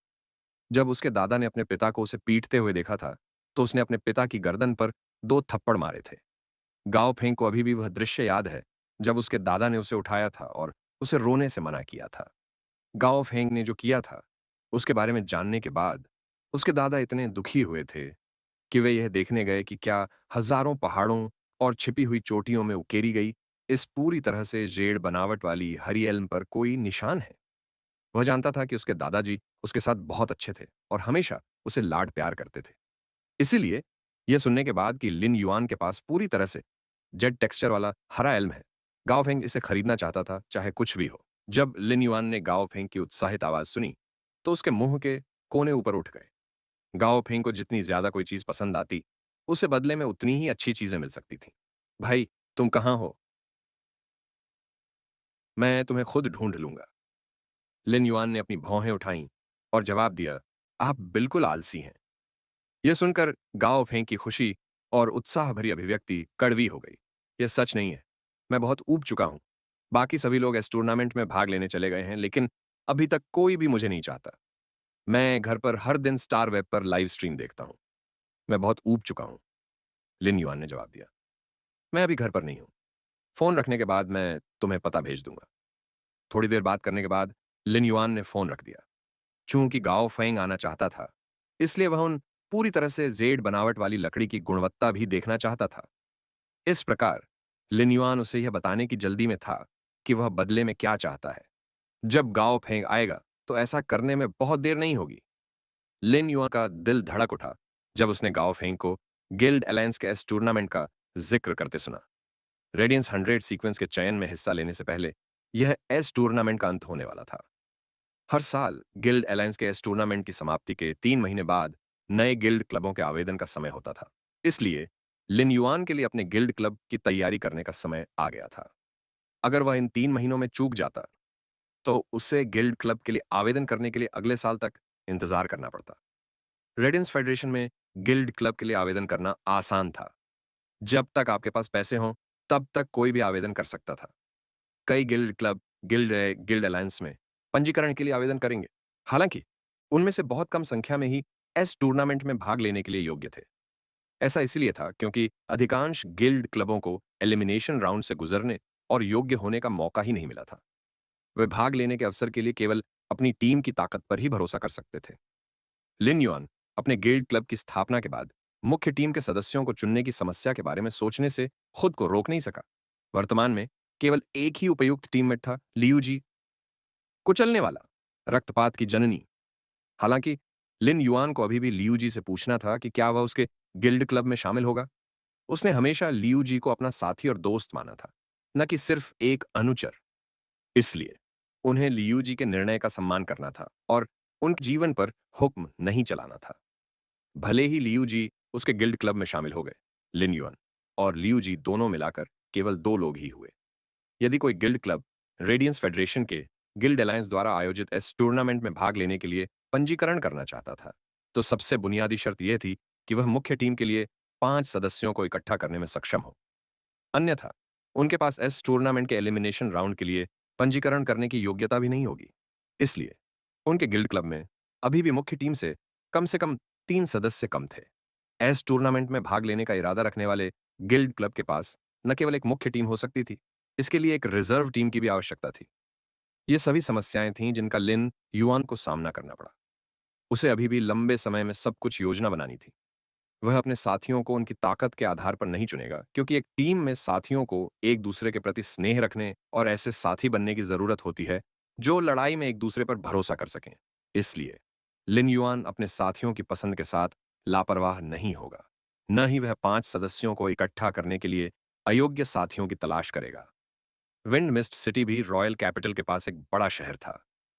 जब उसके दादा ने अपने पिता को उसे पीटते हुए देखा था, तो उसने अपने पिता की गर्दन पर 2 थप्पड़ मारे थे। गांव फेंग को अभी भी वह दृश्य याद है, जब उसके दादा ने उसे उठाया था और उसे रोने से मना किया था। गाओ फेंग ने जो किया था, उसके बारे में जानने के बाद उसके दादा इतने दुखी हुए थे कि वे यह देखने गए कि क्या हजारों पहाड़ों और छिपी हुई चोटियों में उकेरी गई इस पूरी तरह से जेड़ बनावट वाली हरी एल्म पर कोई निशान है। वह जानता था कि उसके दादाजी उसके साथ बहुत अच्छे थे और हमेशा उसे लाड प्यार करते थे। इसीलिए यह सुनने के बाद कि लिन युआन के पास पूरी तरह से जेड टेक्सचर वाला हरा एल्म है, गाओ फेंग इसे खरीदना चाहता था, चाहे कुछ भी हो। जब लिन युआन ने गाओ फेंग की उत्साहित आवाज सुनी, तो उसके मुंह के कोने ऊपर उठ गए। गाओ फेंग को जितनी ज्यादा कोई चीज पसंद आती, उसे बदले में उतनी ही अच्छी चीजें मिल सकती थी। भाई, तुम कहाँ हो? मैं तुम्हें खुद ढूंढ लूंगा। लिन युआन ने अपनी भौहें उठाईं और जवाब दिया, आप बिल्कुल आलसी हैं। यह सुनकर गाओ फेंग की खुशी और उत्साह भरी अभिव्यक्ति कड़वी हो गई। यह सच नहीं है। मैं बहुत ऊब चुका हूं। बाकी सभी लोग इस टूर्नामेंट में भाग लेने चले गए हैं, लेकिन अभी तक कोई भी मुझे नहीं चाहता। मैं घर पर हर दिन स्टार वेब पर लाइव स्ट्रीम देखता हूं। मैं बहुत ऊब चुका हूं। लिन युआन ने जवाब दिया, मैं अभी घर पर नहीं हूं। फोन रखने के बाद मैं तुम्हें पता भेज दूंगा। थोड़ी देर बात करने के बाद लिन युआन ने फोन रख दिया। चूंकि गाओ फेंग आना चाहता था, इसलिए वह उन पूरी तरह से जेड बनावट वाली लकड़ी की गुणवत्ता भी देखना चाहता था। इस प्रकार लिन युआन उसे यह बताने की जल्दी में था कि वह बदले में क्या चाहता है। जब गाओ फेंग आएगा, तो ऐसा करने में बहुत देर नहीं होगी। लिन युआन का दिल धड़क उठा जब उसने गाओ फेंग को गिल्ड अलायंस के इस टूर्नामेंट का जिक्र करते सुना। रेडियंस 100 सीक्वेंस के चयन में हिस्सा लेने से पहले यह एस टूर्नामेंट का अंत होने वाला था। हर साल गिल्ड अलायंस के इस टूर्नामेंट की समाप्ति के 3 महीने बाद नए गिल्ड क्लबों के आवेदन का समय होता था। इसलिए लिन युआन के लिए अपने गिल्ड क्लब की तैयारी करने का समय आ गया था। अगर वह इन 3 महीनों में चूक जाता, तो उसे गिल्ड क्लब के लिए आवेदन करने के लिए अगले साल तक इंतजार करना पड़ता। रेडियंस फेडरेशन में गिल्ड क्लब के लिए आवेदन करना आसान था। जब तक आपके पास पैसे हों, तब तक कोई भी आवेदन कर सकता था। कई guild club guild guild alliance में पंजीकरण के लिए आवेदन करेंगे। हालांकि उनमें से बहुत कम संख्या में ही एस टूर्नामेंट में भाग लेने के लिए योग्य थे। ऐसा इसलिए था क्योंकि अधिकांश गिल्ड क्लबों को एलिमिनेशन राउंड से गुजरने और योग्य होने का मौका ही नहीं मिला था। वे भाग लेने के अवसर के लिए केवल अपनी टीम की ताकत पर ही भरोसा कर सकते थे। लिन युआन अपने गिल्ड क्लब की स्थापना के बाद मुख्य टीम के सदस्यों को चुनने की समस्या के बारे में सोचने से खुद को रोक नहीं सका। वर्तमान में केवल एक ही उपयुक्त टीममेट था, लियूजी, कुचलने वाला, रक्तपात की जननी। हालांकि लिन युआन को अभी भी लियूजी से पूछना था कि क्या वह उसके गिल्ड क्लब में शामिल होगा। उसने हमेशा लियूजी को अपना साथी और दोस्त माना था, न कि सिर्फ एक अनुचर। इसलिए उन्हें लियूजी के निर्णय का सम्मान करना था और उनके जीवन पर हुक्म नहीं चलाना था। भले ही लियूजी उसके गिल्ड क्लब में शामिल हो गए, लिन युआन और लियूजी दोनों मिलाकर केवल 2 लोग ही हुए। यदि कोई गिल्ड क्लब रेडियंस फेडरेशन के गिल्ड अलायंस द्वारा आयोजित इस टूर्नामेंट में भाग लेने के लिए पंजीकरण करना चाहता था, तो सबसे बुनियादी शर्त यह थी कि वह मुख्य टीम के लिए 5 सदस्यों को इकट्ठा करने में सक्षम हो। अन्यथा उनके पास इस टूर्नामेंट के एलिमिनेशन राउंड के लिए पंजीकरण करने की योग्यता भी नहीं होगी। इसलिए उनके गिल्ड क्लब में अभी भी मुख्य टीम से कम 3 सदस्य कम थे। इस टूर्नामेंट में भाग लेने का इरादा रखने वाले गिल्ड क्लब के पास न केवल एक मुख्य टीम हो सकती थी, इसके लिए एक रिजर्व टीम की भी आवश्यकता थी। ये सभी समस्याएं थीं जिनका लिन युआन को सामना करना पड़ा। उसे अभी भी लंबे समय में सब कुछ योजना बनानी थी। वह अपने साथियों को उनकी ताकत के आधार पर नहीं चुनेगा, क्योंकि एक टीम में साथियों को एक दूसरे के प्रति स्नेह रखने और ऐसे साथी बनने की जरूरत होती है जो लड़ाई में एक दूसरे पर भरोसा कर सकें। इसलिए लिन युआन अपने साथियों की पसंद के साथ लापरवाह नहीं होगा। न ही वह 5 सदस्यों को इकट्ठा करने के लिए अयोग्य साथियों की तलाश करेगा। विंड मिस्ट सिटी भी रॉयल कैपिटल के पास एक बड़ा शहर था,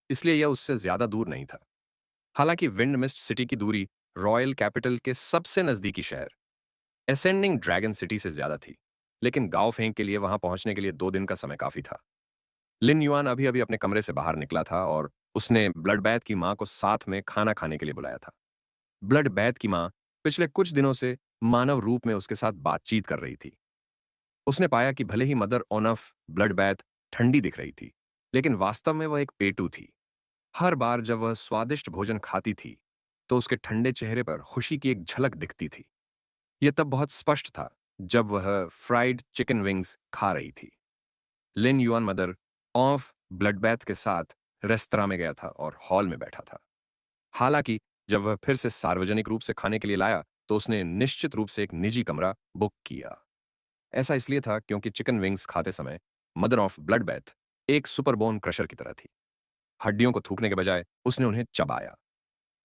इसलिए यह उससे ज्यादा दूर नहीं था। हालांकि विंड मिस्ट सिटी की दूरी रॉयल कैपिटल के सबसे नजदीकी शहर एसेंडिंग ड्रैगन सिटी से ज्यादा थी, लेकिन गांव फेंक के लिए वहां पहुंचने के लिए 2 दिन का समय काफी था। लिन युआन अभी अभी अपने कमरे से बाहर निकला था और उसने ब्लड बैथ की मां को साथ में खाना खाने के लिए बुलाया था। ब्लड बैथ की मां पिछले कुछ दिनों से मानव रूप में उसके साथ बातचीत कर रही थी। उसने पाया कि भले ही मदर ओनफ ब्लड बैथ ठंडी दिख रही थी, लेकिन वास्तव में वह एक पेटू थी। हर बार जब वह स्वादिष्ट भोजन खाती थी, तो उसके ठंडे चेहरे पर खुशी की एक झलक दिखती थी। यह तब बहुत स्पष्ट था जब वह फ्राइड चिकन विंग्स खा रही थी। लिन युआन मदर ऑफ ब्लड बैथ के साथ रेस्तरां में गया था और हॉल में बैठा था। हालांकि जब वह फिर से सार्वजनिक रूप से खाने के लिए लाया, तो उसने निश्चित रूप से एक निजी कमरा बुक किया। ऐसा इसलिए था क्योंकि चिकन विंग्स खाते समय मदर ऑफ ब्लड बैथ एक सुपरबोन क्रशर की तरह थी। हड्डियों को थूकने के बजाय उसने उन्हें चबाया।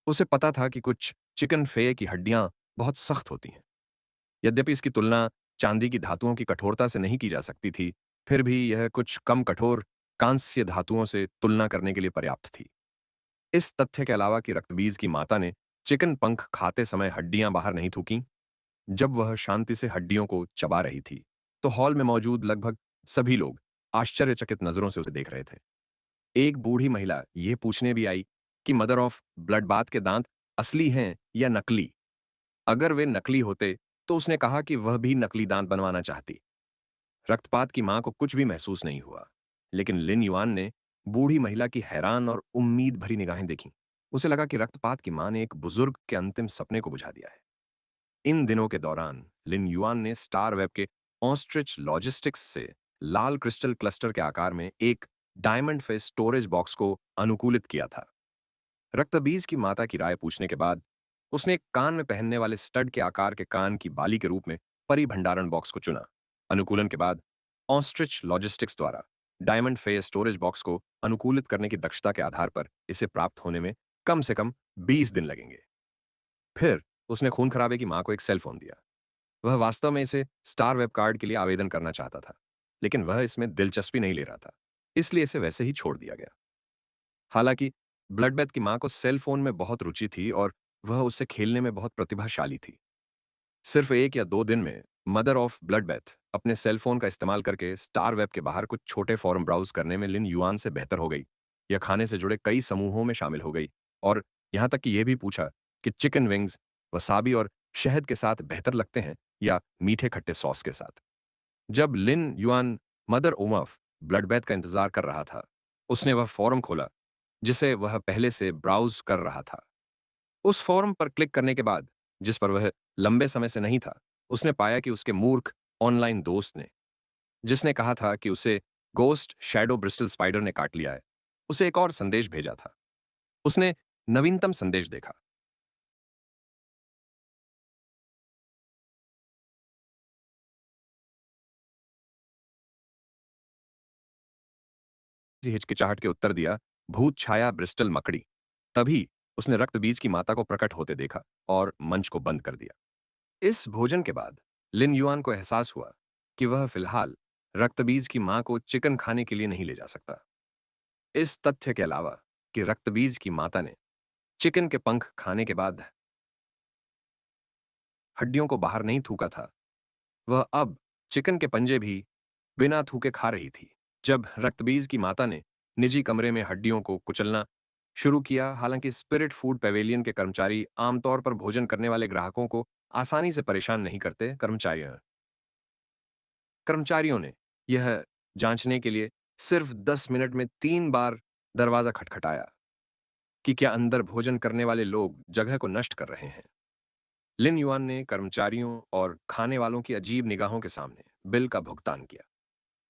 उसे पता था कि कुछ चिकन फेए की हड्डियां बहुत सख्त होती हैं। यद्यपि इसकी तुलना चांदी की धातुओं की कठोरता से नहीं की जा सकती थी, फिर भी यह कुछ कम कठोर कांस्य धातुओं से तुलना करने के लिए पर्याप्त थी। इस तथ्य के अलावा कि रक्तबीज की माता ने चिकन पंख खाते समय हड्डियां बाहर नहीं थूकीं, जब वह शांति से हड्डियों को चबा रही थी, तो हॉल में मौजूद लगभग सभी लोग आश्चर्यचकित नजरों से उसे देख रहे थे। एक बूढ़ी महिला यह पूछने भी आई कि मदर ऑफ ब्लड बाथ के दांत असली हैं या नकली। अगर वे नकली होते, तो उसने कहा कि वह भी नकली दांत बनवाना चाहती। रक्तपात की मां को कुछ भी महसूस नहीं हुआ, लेकिन लिन युआन ने बूढ़ी महिला की हैरान और उम्मीद भरी निगाहें देखीं। उसे लगा कि रक्तपात की मां ने एक बुजुर्ग के अंतिम सपने को बुझा दिया है। इन दिनों के दौरान लिन युआन ने स्टार वेब के ऑस्ट्रिच लॉजिस्टिक्स से लाल क्रिस्टल क्लस्टर के आकार में एक डायमंड फेस स्टोरेज बॉक्स को अनुकूलित किया था। रक्तबीज की माता की राय पूछने के बाद उसने एक कान में पहनने वाले स्टड के आकार के कान की बाली के रूप में परी भंडारण बॉक्स को चुना। अनुकूलन के बाद ऑस्ट्रिच लॉजिस्टिक्स द्वारा डायमंड फेस स्टोरेज बॉक्स को अनुकूलित करने की दक्षता के आधार पर इसे प्राप्त होने में कम से कम 20 दिन लगेंगे। फिर उसने खून खराबे की मां को एक सेल फोन दिया। वह वास्तव में इसे स्टार वेब कार्ड के लिए आवेदन करना चाहता था, लेकिन वह इसमें दिलचस्पी नहीं ले रहा था, इसलिए इसे वैसे ही छोड़ दिया गया। हालांकि ब्लड बेथ की मां को सेल फोन में बहुत रुचि थी और वह उससे खेलने में बहुत प्रतिभाशाली थी। सिर्फ 1 या 2 दिन में मदर ऑफ ब्लड बेथ अपने सेल फोन का इस्तेमाल करके स्टार वेब के बाहर कुछ छोटे फॉरम ब्राउज करने में लिन युआन से बेहतर हो गई। यह खाने से जुड़े कई समूहों में शामिल हो गई और यहां तक कि यह भी पूछा कि चिकन विंग्स वसाबी और शहद के साथ बेहतर लगते हैं या मीठे खट्टे सॉस के साथ। जब Lin yuan mother ओमफ blood Beth का इंतजार कर रहा था, उसने वह फॉरम खोला जिसे वह पहले से ब्राउज कर रहा था। उस फॉर्म पर क्लिक करने के बाद, जिस पर वह लंबे समय से नहीं था, उसने पाया कि उसके मूर्ख ऑनलाइन दोस्त ने, जिसने कहा था कि उसे गोस्ट शैडो ब्रिस्टल स्पाइडर ने काट लिया है, उसे एक और संदेश भेजा था। उसने नवीनतम संदेश देखा। हिचकिचाहट के उत्तर दिया, भूत छाया ब्रिस्टल मकड़ी। तभी उसने रक्तबीज की माता को प्रकट होते देखा और मंच को बंद कर दिया। इस भोजन के बाद लिन युआन को एहसास हुआ कि वह फिलहाल रक्तबीज की मां को चिकन खाने के लिए नहीं ले जा सकता। इस तथ्य के अलावा कि रक्तबीज की माता ने चिकन के पंख खाने के बाद हड्डियों को बाहर नहीं थूका था, वह अब चिकन के पंजे भी बिना थूके खा रही थी। जब रक्तबीज की माता ने निजी कमरे में हड्डियों को कुचलना शुरू किया, हालांकि स्पिरिट फूड पेवेलियन के कर्मचारी आमतौर पर भोजन करने वाले ग्राहकों को आसानी से परेशान नहीं करते, कर्मचारियों ने यह जांचने के लिए सिर्फ 10 मिनट में 3 बार दरवाजा खटखटाया कि क्या अंदर भोजन करने वाले लोग जगह को नष्ट कर रहे हैं। लिन युआन ने कर्मचारियों और खाने वालों की अजीब निगाहों के सामने बिल का भुगतान किया।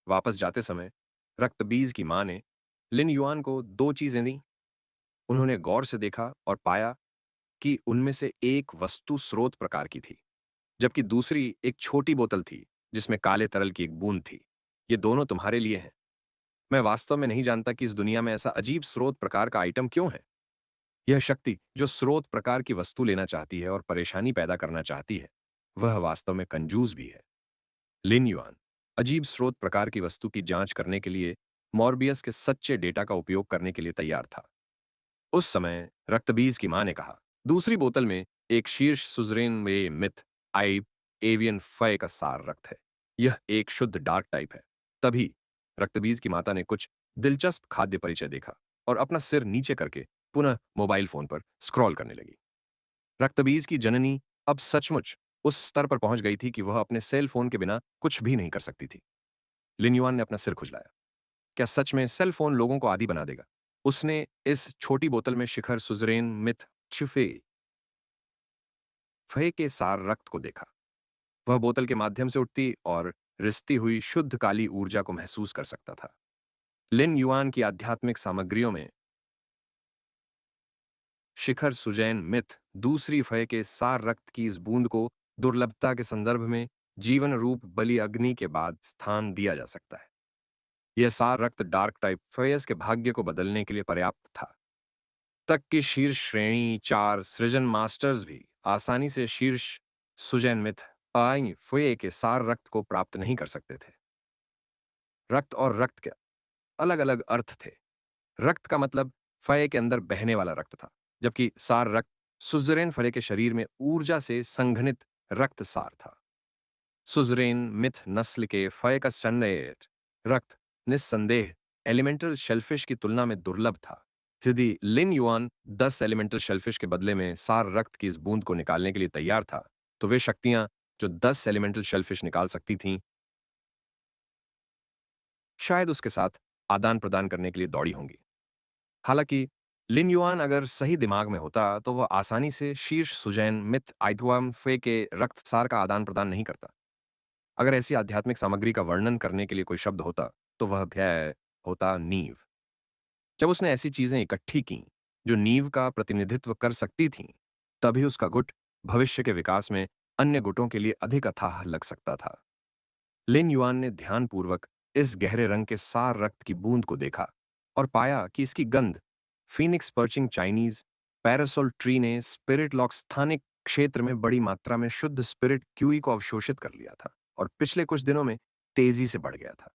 वापस जाते समय रक्तबीज की मां ने लिन युआन को 2 चीजें दी। उन्होंने गौर से देखा और पाया कि उनमें से एक वस्तु स्रोत प्रकार की थी, जबकि दूसरी एक छोटी बोतल थी जिसमें काले तरल की एक बूंद थी। ये दोनों तुम्हारे लिए हैं। मैं वास्तव में नहीं जानता कि इस दुनिया में ऐसा अजीब स्रोत प्रकार का आइटम क्यों है। यह शक्ति जो स्रोत प्रकार की वस्तु लेना चाहती है और परेशानी पैदा करना चाहती है, वह वास्तव में कंजूस भी है। लिन युआन अजीब स्रोत प्रकार की वस्तु की जांच करने के लिए मॉर्बियस के सच्चे डेटा का उपयोग करने के लिए तैयार था। उस समय रक्तबीज की मां ने कहा, दूसरी बोतल में एक शीर्ष सुजरेन में मिथ आई एवियन फय का सार रक्त है। यह एक शुद्ध डार्क टाइप है। तभी रक्तबीज की माता ने कुछ दिलचस्प खाद्य परिचय देखा और अपना सिर नीचे करके पुनः मोबाइल फोन पर स्क्रॉल करने लगी। रक्तबीज की जननी अब सचमुच उस स्तर पर पहुंच गई थी कि वह अपने सेल फोन के बिना कुछ भी नहीं कर सकती थी। लिन्युआन ने अपना सिर खुजलाया। क्या सच में सेल फोन लोगों को आदी बना देगा? उसने इस छोटी बोतल में शिखर सुजरेन मिथ छिफे फय के सार रक्त को देखा। वह बोतल के माध्यम से उठती और रिसती हुई शुद्ध काली ऊर्जा को महसूस कर सकता था। लिन युआन की आध्यात्मिक सामग्रियों में शिखर सुजैन मिथ दूसरी फय के सार रक्त की इस बूंद को दुर्लभता के संदर्भ में जीवन रूप बलि अग्नि के बाद स्थान दिया जा सकता है। यह सार रक्त डार्क टाइप फयस के भाग्य को बदलने के लिए पर्याप्त था। तक कि शीर्ष श्रेणी 4 सृजन मास्टर्स भी आसानी से शीर्ष सुजैन मिथ आई फये के सार रक्त को प्राप्त नहीं कर सकते थे। रक्त और रक्त के अलग अलग अर्थ थे। रक्त का मतलब फय के अंदर बहने वाला रक्त था, जबकि सार रक्त सुजरेन फय के शरीर में ऊर्जा से संघनित रक्त सार था। सुजरेन मिथ नस्ल के फय का सन्नयत रक्त निस्संदेह एलिमेंटल शेलफिश की तुलना में दुर्लभ था। यदि लिन युआन 10 एलिमेंटल शेलफिश के बदले में सार रक्त की इस बूंद को निकालने के लिए तैयार था, तो वे शक्तियां जो 10 एलिमेंटल शेलफिश निकाल सकती थीं, शायद उसके साथ आदान प्रदान करने के लिए दौड़ी होंगी। हालांकि लिन युआन अगर सही दिमाग में होता तो वह आसानी से शीर्ष सुजैन मिथ आइथुआम फे के रक्तसार का आदान प्रदान नहीं करता। अगर ऐसी आध्यात्मिक सामग्री का वर्णन करने के लिए कोई शब्द होता तो वह भय होता नींव। जब उसने ऐसी चीजें इकट्ठी की जो नींव का प्रतिनिधित्व कर सकती थीं, तभी उसका गुट भविष्य के विकास में अन्य गुटों के लिए अधिक अथाह लग सकता था। लिन युआन ने ध्यानपूर्वक इस गहरे रंग के सार रक्त की बूंद को देखा और पाया कि इसकी गंध Phoenix perching Chinese parasol tree ने स्पिरिट लॉक स्थानिक क्षेत्र में बड़ी मात्रा में शुद्ध स्पिरिट क्यूई को अवशोषित कर लिया था और पिछले कुछ दिनों में तेजी से बढ़ गया था।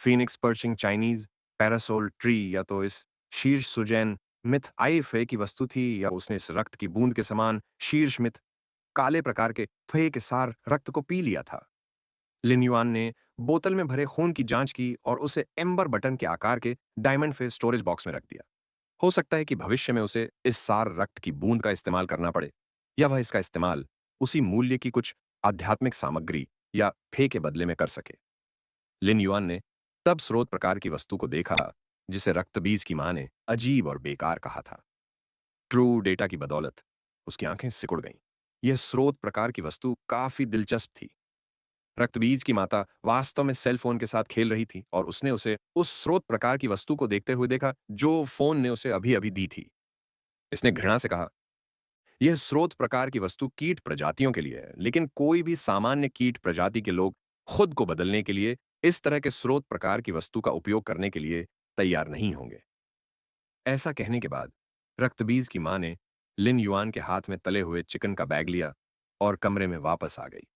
Phoenix perching Chinese parasol tree या तो इस शीर्ष सुजैन मिथ आई फे की वस्तु थी, या उसने इस रक्त की बूंद के समान शीर्ष मिथ काले प्रकार के फे के सार रक्त को पी लिया था। लिन युआन ने बोतल में भरे खून की जांच की और उसे एम्बर बटन के आकार के डायमंड फेस स्टोरेज बॉक्स में रख दिया। हो सकता है कि भविष्य में उसे इस सार रक्त की बूंद का इस्तेमाल करना पड़े, या वह इसका इस्तेमाल उसी मूल्य की कुछ आध्यात्मिक सामग्री या फे के बदले में कर सके। लिन युआन ने तब स्रोत प्रकार की वस्तु को देखा जिसे रक्तबीज की मां ने अजीब और बेकार कहा था। ट्रू डेटा की बदौलत उसकी आंखें सिकुड़ गईं। यह स्रोत प्रकार की वस्तु काफी दिलचस्प थी। रक्तबीज की माता वास्तव में सेल फोन के साथ खेल रही थी और उसने उसे उस स्रोत प्रकार की वस्तु को देखते हुए देखा जो फोन ने उसे अभी अभी दी थी। इसने घृणा से कहा, यह स्रोत प्रकार की वस्तु कीट प्रजातियों के लिए है, लेकिन कोई भी सामान्य कीट प्रजाति के लोग खुद को बदलने के लिए इस तरह के स्रोत प्रकार की वस्तु का उपयोग करने के लिए तैयार नहीं होंगे। ऐसा कहने के बाद रक्तबीज की मां ने लिन युआन के हाथ में तले हुए चिकन का बैग लिया और कमरे में वापस आ गई,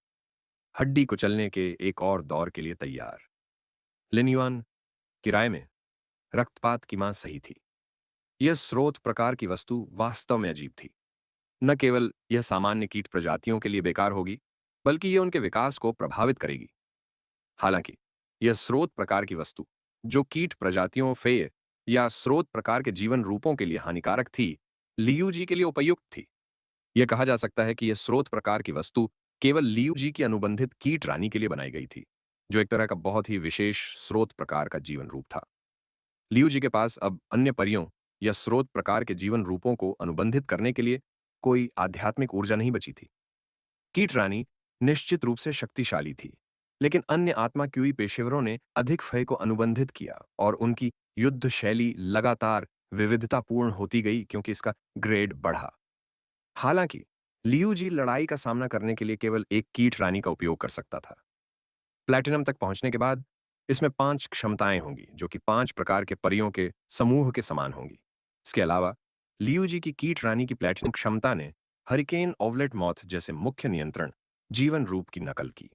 हड्डी कुचलने के एक और दौर के लिए तैयार। लिन युआन किराए में रक्तपात की मां सही थी। यह स्रोत प्रकार की वस्तु वास्तव में अजीब थी। न केवल यह सामान्य कीट प्रजातियों के लिए बेकार होगी, बल्कि यह उनके विकास को प्रभावित करेगी। हालांकि यह स्रोत प्रकार की वस्तु जो कीट प्रजातियों फेय या स्रोत प्रकार के जीवन रूपों के लिए हानिकारक थी, लियू जी के लिए उपयुक्त थी। यह कहा जा सकता है कि यह स्रोत प्रकार की वस्तु केवल लियू जी की अनुबंधित कीट रानी के लिए बनाई गई थी, जो एक तरह का बहुत ही विशेष स्रोत प्रकार का जीवन रूप था। लियू जी के पास अब अन्य परियों या स्रोत प्रकार के जीवन रूपों को अनुबंधित करने के लिए कोई आध्यात्मिक ऊर्जा नहीं बची थी। कीट रानी निश्चित रूप से शक्तिशाली थी, लेकिन अन्य आत्मा क्यूई पेशेवरों ने अधिक फय को अनुबंधित किया और उनकी युद्ध शैली लगातार विविधतापूर्ण होती गई क्योंकि इसका ग्रेड बढ़ा। हालांकि लियू जी लड़ाई का सामना करने के लिए केवल एक कीट रानी का उपयोग कर सकता था। प्लैटिनम तक पहुंचने के बाद इसमें 5 क्षमताएं होंगी, जो कि 5 प्रकार के परियों के समूह के समान होंगी। इसके अलावा लियू जी की कीट रानी की प्लैटिनम क्षमता ने हरिकेन ओवलेट मॉथ जैसे मुख्य नियंत्रण जीवन रूप की नकल की।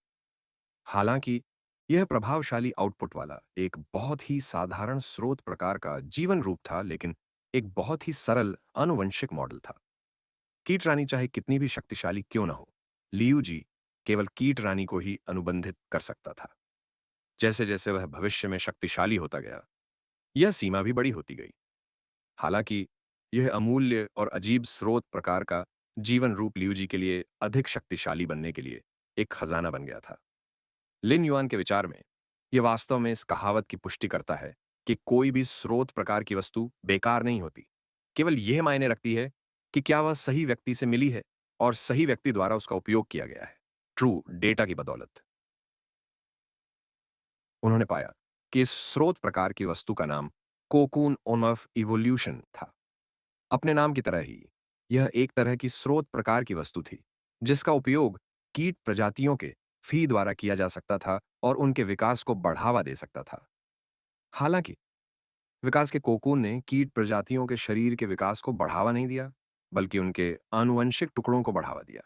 हालांकि यह प्रभावशाली आउटपुट वाला एक बहुत ही साधारण स्रोत प्रकार का जीवन रूप था, लेकिन एक बहुत ही सरल आनुवंशिक मॉडल था। कीट रानी चाहे कितनी भी शक्तिशाली क्यों न हो, लियू जी केवल कीट रानी को ही अनुबंधित कर सकता था। जैसे जैसे वह भविष्य में शक्तिशाली होता गया, यह सीमा भी बड़ी होती गई। हालांकि यह अमूल्य और अजीब स्रोत प्रकार का जीवन रूप लियू जी के लिए अधिक शक्तिशाली बनने के लिए एक खजाना बन गया था। लिन युआन के विचार में यह वास्तव में इस कहावत की पुष्टि करता है कि कोई भी स्रोत प्रकार की वस्तु बेकार नहीं होती। केवल यह मायने रखती है कि क्या वह सही व्यक्ति से मिली है और सही व्यक्ति द्वारा उसका उपयोग किया गया है, ट्रू डेटा की बदौलत। उन्होंने पाया कि इस स्रोत प्रकार की वस्तु का नाम कोकून ऑफ इवोल्यूशन था। अपने नाम की तरह ही यह एक तरह की स्रोत प्रकार की वस्तु थी, जिसका उपयोग कीट प्रजातियों के फी द्वारा किया जा सकता था और उनके विकास को बढ़ावा दे सकता था। हालांकि विकास के कोकून ने कीट प्रजातियों के शरीर के विकास को बढ़ावा नहीं दिया, बल्कि उनके आनुवंशिक टुकड़ों को बढ़ावा दिया।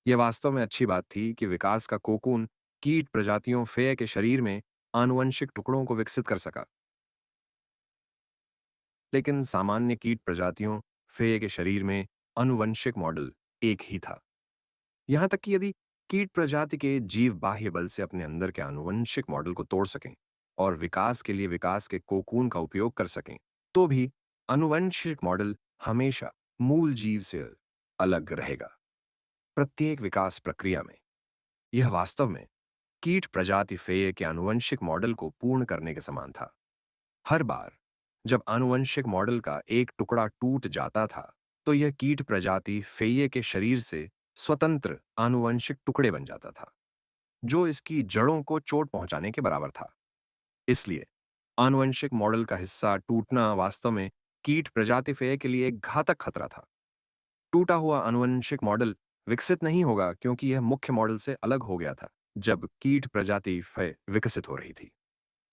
यह वास्तव में अच्छी बात थी कि विकास का कोकून कीट प्रजातियों फेय के शरीर में आनुवंशिक टुकड़ों को विकसित कर सका, लेकिन सामान्य कीट प्रजातियों फेय के शरीर में आनुवंशिक मॉडल एक ही था। यहां तक कि यदि कीट प्रजाति के जीव बाह्य बल से अपने अंदर के आनुवंशिक मॉडल को तोड़ सकें और विकास के लिए विकास के कोकून का उपयोग कर सकें, तो भी आनुवंशिक मॉडल हमेशा मूल जीव से अलग रहेगा। प्रत्येक विकास प्रक्रिया में यह वास्तव में कीट प्रजाति फेय के आनुवंशिक मॉडल को पूर्ण करने के समान था। हर बार जब आनुवंशिक मॉडल का एक टुकड़ा टूट जाता था, तो यह कीट प्रजाति फेये के शरीर से स्वतंत्र आनुवंशिक टुकड़े बन जाता था, जो इसकी जड़ों को चोट पहुंचाने के बराबर था। इसलिए आनुवंशिक मॉडल का हिस्सा टूटना वास्तव में कीट प्रजाति फेय के लिए एक घातक खतरा था। टूटा हुआ आनुवंशिक मॉडल विकसित नहीं होगा, क्योंकि यह मुख्य मॉडल से अलग हो गया था जब कीट प्रजाति फेय विकसित हो रही थी।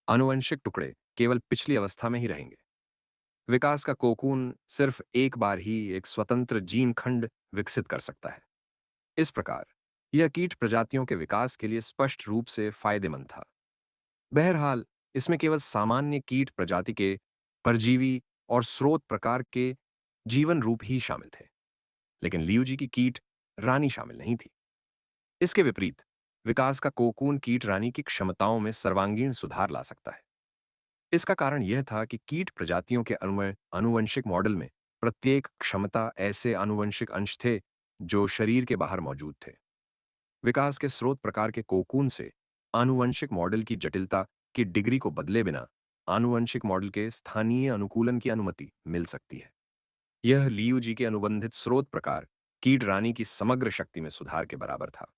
आनुवंशिक टुकड़े केवल पिछली अवस्था में ही रहेंगे। विकास का कोकून सिर्फ एक बार ही एक स्वतंत्र जीन खंड विकसित कर सकता है। इस प्रकार यह कीट प्रजातियों के विकास के लिए स्पष्ट रूप से फायदेमंद था। बहरहाल, इसमें केवल सामान्य कीट प्रजाति के परजीवी और स्रोत प्रकार के जीवन रूप ही शामिल थे, लेकिन लियू जी की कीट रानी शामिल नहीं थी। इसके विपरीत विकास का कोकून कीट रानी की क्षमताओं में सर्वांगीण सुधार ला सकता है। इसका कारण यह था कि कीट प्रजातियों के अनुमय आनुवंशिक मॉडल में प्रत्येक क्षमता ऐसे आनुवंशिक अंश थे जो शरीर के बाहर मौजूद थे। विकास के स्रोत प्रकार के कोकून से आनुवंशिक मॉडल की जटिलता की डिग्री को बदले बिना आनुवंशिक मॉडल के स्थानीय अनुकूलन की अनुमति मिल सकती है। यह लियू जी के अनुबंधित स्रोत प्रकार कीट रानी की समग्र शक्ति में सुधार के बराबर था।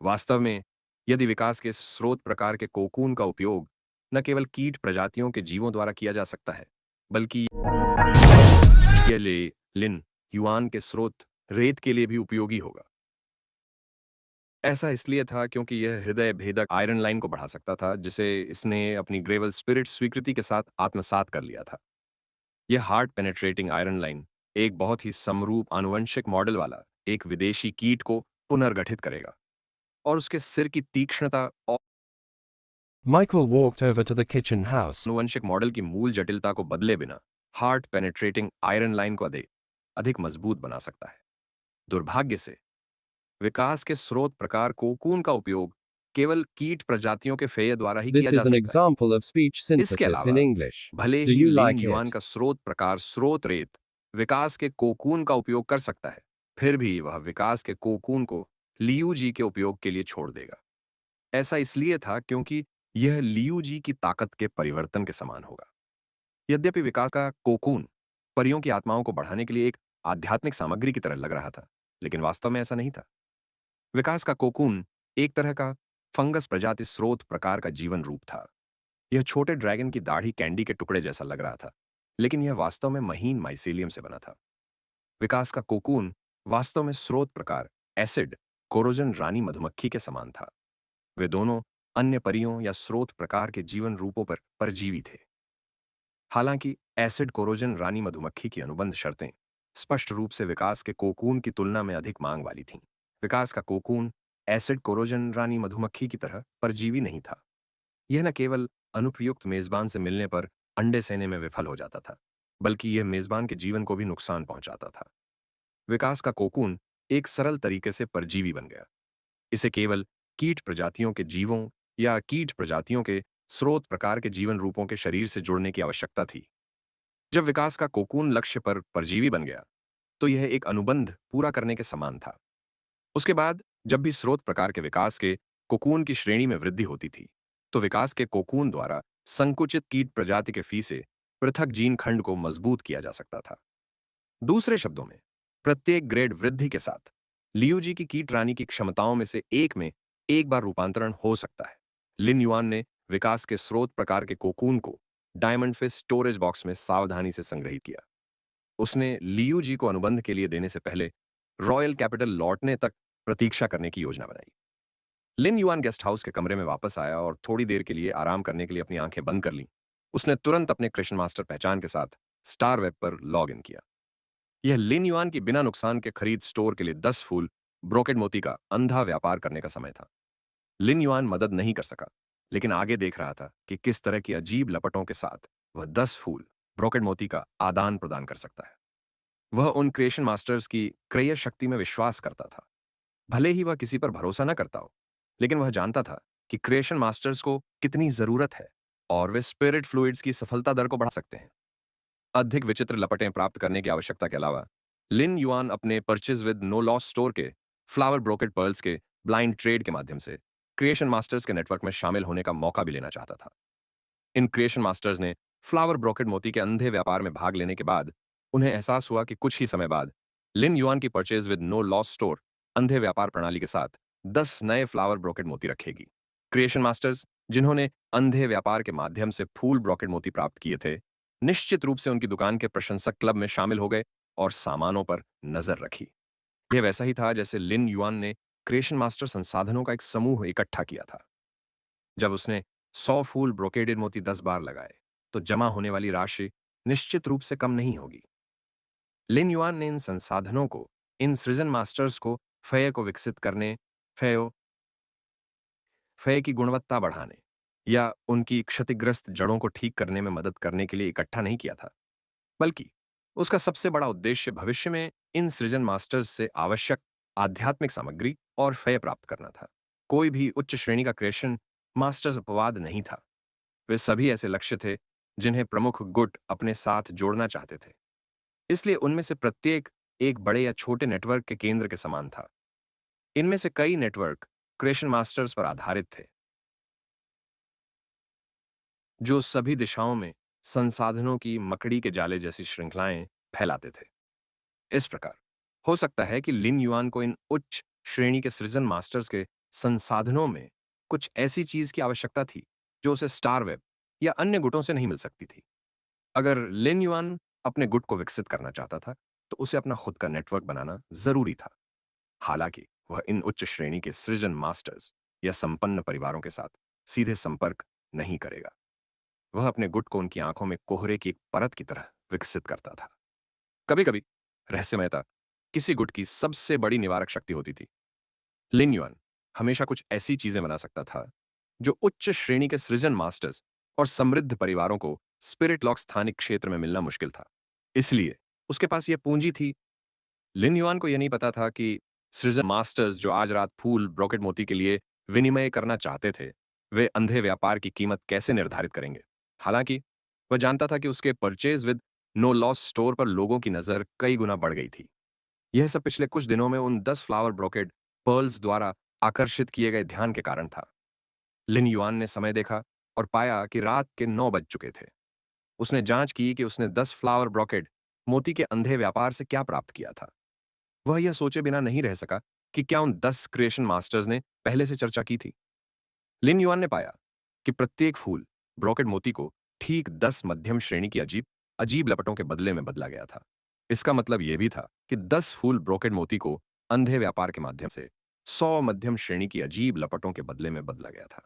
वास्तव में यदि विकास के स्रोत प्रकार के कोकून का उपयोग न केवल कीट प्रजातियों के जीवों द्वारा किया जा सकता है, बल्कि यह लिन युआन के स्रोत रेत के लिए भी उपयोगी होगा। ऐसा इसलिए था क्योंकि यह हृदय भेदक आयरन लाइन को बढ़ा सकता था, जिसे इसने अपनी ग्रेवल स्पिरिट स्वीकृति के साथ आत्मसात कर लिया था। यह हार्ट पेनेट्रेटिंग आयरन लाइन एक बहुत ही समरूप आनुवंशिक मॉडल वाला एक विदेशी कीट को पुनर्गठित करेगा और उसके सिर की तीक्ष्णता और Michael walked over to the kitchen house. आनुवंशिक मॉडल की मूल जटिलता को बदले बिना हार्ट पेनेट्रेटिंग आयरन लाइन को अधिक अधिक मजबूत बना सकता है। दुर्भाग्य से विकास के स्रोत प्रकार कोकून का उपयोग केवल कीट प्रजातियों के फेय द्वारा ही This किया जा is an सकता है। example of speech इसके synthesis in अलावा English. भले Do ही you Lin like Yuan it? का स्रोत प्रकार स्रोत रेत विकास के कोकून का उपयोग कर सकता है, फिर भी वह विकास के कोकून को लियू जी के उपयोग के लिए छोड़ देगा। ऐसा इसलिए था क्योंकि यह लियू जी की ताकत के परिवर्तन के समान होगा। यद्यपि विकास का कोकून परियों की आत्माओं को बढ़ाने के लिए एक आध्यात्मिक सामग्री की तरह लग रहा था, लेकिन वास्तव में ऐसा नहीं था। विकास का कोकून एक तरह का फंगस प्रजाति स्रोत प्रकार का जीवन रूप था। यह छोटे ड्रैगन की दाढ़ी कैंडी के टुकड़े जैसा लग रहा था, लेकिन यह वास्तव में महीन माइसेलियम से बना था। विकास का कोकून वास्तव में स्रोत प्रकार एसिड कोरोजन रानी मधुमक्खी के समान था। वे दोनों अन्य परियों या स्रोत प्रकार के जीवन रूपों पर परजीवी थे। हालांकि एसिड कोरोजन रानी मधुमक्खी की अनुबंध शर्तें स्पष्ट रूप से विकास के कोकून की तुलना में अधिक मांग वाली थीं। विकास का कोकून एसिड कोरोजन रानी मधुमक्खी की तरह परजीवी नहीं था। यह न केवल अनुपयुक्त मेजबान से मिलने पर अंडे सेने में विफल हो जाता था, बल्कि यह मेजबान के जीवन को भी नुकसान पहुंचाता था। विकास का कोकून एक सरल तरीके से परजीवी बन गया। इसे केवल कीट प्रजातियों के जीवों या कीट प्रजातियों के स्रोत प्रकार के जीवन रूपों के शरीर से जुड़ने की आवश्यकता थी। जब विकास का कोकून लक्ष्य पर परजीवी बन गया, तो यह एक अनुबंध पूरा करने के समान था। उसके बाद जब भी स्रोत प्रकार के विकास के कोकून की श्रेणी में वृद्धि होती थी, तो विकास के कोकून द्वारा संकुचित कीट प्रजाति के फी से पृथक जीन खंड को मजबूत किया जा सकता था। दूसरे शब्दों में, प्रत्येक ग्रेड वृद्धि के साथ लियूजी की कीट रानी की क्षमताओं में से एक में एक बार रूपांतरण हो सकता है। लिन युआन ने विकास के स्रोत प्रकार के कोकून को डायमंड फिश स्टोरेज बॉक्स में सावधानी से संग्रहित किया। उसने लियूजी को अनुबंध के लिए देने से पहले रॉयल कैपिटल लौटने तक प्रतीक्षा करने की योजना बनाई। लिन युआन गेस्ट हाउस के कमरे में वापस आया और थोड़ी देर के लिए आराम करने के लिए अपनी आंखें बंद कर लीं। उसने तुरंत अपने क्रेशन मास्टर पहचान के साथ स्टार वेब पर लॉग इन किया। यह लिन युआन की बिना नुकसान के खरीद स्टोर के लिए 10 फूल ब्रोकेड मोती का अंधा व्यापार करने का समय था। लिन युआन मदद नहीं कर सका, लेकिन आगे देख रहा था कि किस तरह की अजीब लपटों के साथ वह 10 फूल ब्रोकेड मोती का आदान प्रदान कर सकता है। वह उन क्रिएशन मास्टर्स की क्रय शक्ति में विश्वास करता था। भले ही वह किसी पर भरोसा न करता हो, लेकिन वह जानता था कि क्रिएशन मास्टर्स को कितनी जरूरत है और वे स्पिरिट फ्लूइड्स की सफलता दर को बढ़ा सकते हैं। अधिक विचित्र लपटें प्राप्त करने की आवश्यकता के अलावा लिन युआन अपने purchase with no loss store के फ्लावर ब्रोकेड पर्ल्स के ब्लाइंड ट्रेड के माध्यम से क्रिएशन मास्टर्स के नेटवर्क में शामिल होने का मौका भी लेना चाहता था। इन क्रिएशन मास्टर्स ने फ्लावर ब्रोकेड मोती के अंधे व्यापार में भाग लेने के बाद उन्हें एहसास हुआ कि कुछ ही समय बाद लिन युआन की purchase with no loss store अंधे व्यापार प्रणाली के साथ 10 नए फ्लावर ब्रोकेड मोती रखेगी। क्रिएशन मास्टर्स जिन्होंने अंधे व्यापार के माध्यम से फूल ब्रोकेड मोती प्राप्त किए थे, निश्चित रूप से उनकी दुकान के प्रशंसक क्लब में शामिल हो गए और सामानों पर नजर रखी। यह वैसा ही था जैसे लिन युआन ने क्रिएशन मास्टर संसाधनों का एक समूह इकट्ठा किया था। जब उसने 100 फूल ब्रोकेडेड मोती 10 बार लगाए, तो जमा होने वाली राशि निश्चित रूप से कम नहीं होगी। लिन युआन ने इन संसाधनों को, इन सृजन मास्टर्स को फय को विकसित करने, फयो फय की गुणवत्ता बढ़ाने या उनकी क्षतिग्रस्त जड़ों को ठीक करने में मदद करने के लिए इकट्ठा नहीं किया था, बल्कि उसका सबसे बड़ा उद्देश्य भविष्य में इन सृजन मास्टर्स से आवश्यक आध्यात्मिक सामग्री और फय प्राप्त करना था। कोई भी उच्च श्रेणी का क्रिएशन मास्टर्स अपवाद नहीं था। वे सभी ऐसे लक्ष्य थे जिन्हें प्रमुख गुट अपने साथ जोड़ना चाहते थे। इसलिए उनमें से प्रत्येक एक बड़े या छोटे नेटवर्क के केंद्र के समान था। इनमें से कई नेटवर्क क्रिएशन मास्टर्स पर आधारित थे, जो सभी दिशाओं में संसाधनों की मकड़ी के जाले जैसी श्रृंखलाएं फैलाते थे। इस प्रकार हो सकता है कि लिन युआन को इन उच्च श्रेणी के सृजन मास्टर्स के संसाधनों में कुछ ऐसी चीज की आवश्यकता थी जो उसे स्टार वेब या अन्य गुटों से नहीं मिल सकती थी। अगर लिन युआन अपने गुट को विकसित करना चाहता था, तो उसे अपना खुद का नेटवर्क बनाना जरूरी था। हालांकि वह इन उच्च श्रेणी के सृजन मास्टर्स या संपन्न परिवारों के साथ सीधे संपर्क नहीं करेगा। वह अपने गुट को उनकी आंखों में कोहरे की एक परत की तरह विकसित करता था। कभी कभी रहस्यमयता किसी गुट की सबसे बड़ी निवारक शक्ति होती थी। लिन युआन हमेशा कुछ ऐसी चीजें बना सकता था जो उच्च श्रेणी के सृजन मास्टर्स और समृद्ध परिवारों को स्पिरिट लॉक स्थानिक क्षेत्र में मिलना मुश्किल था। इसलिए उसके पास यह पूंजी थी। लिन युआन को यह नहीं पता था कि सृजन मास्टर्स जो आज रात फूल ब्रोकेड मोती के लिए विनिमय करना चाहते थे, वे अंधे व्यापार की कीमत कैसे निर्धारित करेंगे। हालांकि वह जानता था कि उसके purchase with no loss store पर लोगों की नजर कई गुना बढ़ गई थी। यह सब पिछले कुछ दिनों में उन 10 फ्लावर ब्रोकेड पर्ल्स द्वारा आकर्षित किए गए ध्यान के कारण था। लिन युआन ने समय देखा और पाया कि रात के 9 बज चुके थे। उसने जांच की कि उसने 10 फ्लावर ब्रोकेड मोती के अंधे व्यापार से क्या प्राप्त किया था। वह यह सोचे बिना नहीं रह सका कि क्या उन 10 क्रिएशन मास्टर्स ने पहले से चर्चा की थी। लिन युआन ने पाया कि प्रत्येक फूल ब्रोकेड मोती को ठीक 10 मध्यम श्रेणी की अजीब अजीब लपटों के बदले में बदला गया था। इसका मतलब यह भी था कि 10 फूल ब्रोकेड मोती को अंधे व्यापार के माध्यम से 100 मध्यम श्रेणी की अजीब लपटों के बदले में बदला गया था।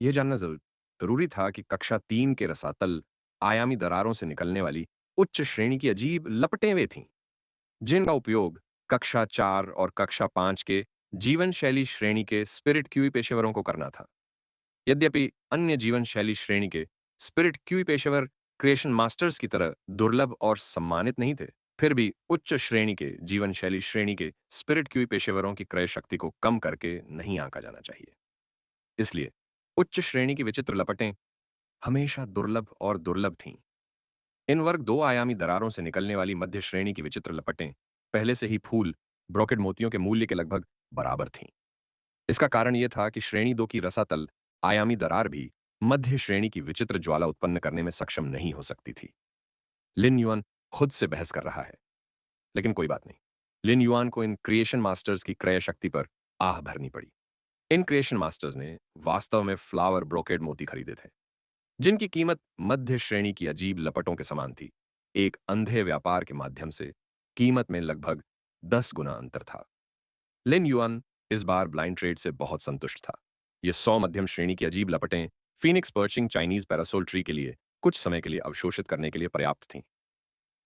यह जानना जरूरी था कि कक्षा 3 के रसातल आयामी दरारों से निकलने वाली उच्च श्रेणी की अजीब लपटें वे थीं, जिनका उपयोग कक्षा 4 और कक्षा 5 के जीवन शैली श्रेणी के स्पिरिट क्यूई पेशेवरों को करना था। यद्यपि अन्य जीवन शैली श्रेणी के स्पिरिट क्यूई पेशेवर क्रिएशन मास्टर्स की तरह दुर्लभ और सम्मानित नहीं थे, फिर भी उच्च श्रेणी के जीवन शैली श्रेणी के स्पिरिट क्यूई पेशेवरों की क्रय शक्ति को कम करके नहीं आंका जाना चाहिए। इसलिए उच्च श्रेणी की विचित्र लपटें हमेशा दुर्लभ और दुर्लभ थीं। इन वर्ग 2 आयामी दरारों से निकलने वाली मध्य श्रेणी की विचित्र लपटें पहले से ही फूल ब्रोकेड मोतियों के मूल्य के लगभग बराबर थीं। इसका कारण यह था कि श्रेणी 2 की रसातल आयामी दरार भी मध्य श्रेणी की विचित्र ज्वाला उत्पन्न करने में सक्षम नहीं हो सकती थी। लिन युआन खुद से बहस कर रहा है, लेकिन कोई बात नहीं। लिन युआन को इन क्रिएशन मास्टर्स की क्रय शक्ति पर आह भरनी पड़ी। इन क्रिएशन मास्टर्स ने वास्तव में फ्लावर ब्रोकेड मोती खरीदे थे, जिनकी कीमत मध्य श्रेणी की अजीब लपटों के समान थी। एक अंधे व्यापार के माध्यम से कीमत में लगभग 10 गुना अंतर था। लिन युआन इस बार ब्लाइंड ट्रेड से बहुत संतुष्ट था। ये 100 मध्यम श्रेणी की अजीब लपटें phoenix perching Chinese parasol tree के लिए कुछ समय के लिए अवशोषित करने के लिए पर्याप्त थीं।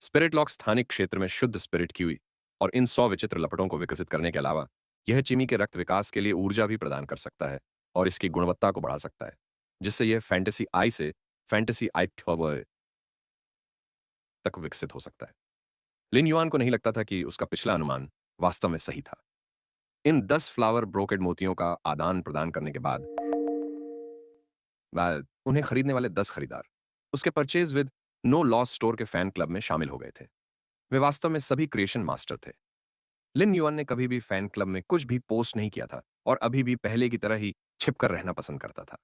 स्पिरिट लॉक स्थानिक क्षेत्र में शुद्ध स्पिरिट क्यूई और इन 100 विचित्र लपटों को विकसित करने के अलावा यह चिमी के रक्त विकास के लिए ऊर्जा भी प्रदान कर सकता है और इसकी गुणवत्ता को बढ़ा सकता है, जिससे यह फैंटेसी आई से फैंटेसी आई तक विकसित हो सकता है। लिन युआन को नहीं लगता था कि उसका पिछला अनुमान वास्तव में सही था। इन 10 फ्लावर ब्रोकेड मोतियों का आदान प्रदान करने के बाद उन्हें खरीदने वाले 10 खरीदार उसके purchase with no loss store के फैन क्लब में शामिल हो गए थे। वे वास्तव में सभी क्रिएशन मास्टर थे। लिन युआन ने कभी भी फैन क्लब में कुछ भी पोस्ट नहीं किया था और अभी भी पहले की तरह ही छिपकर रहना पसंद करता था।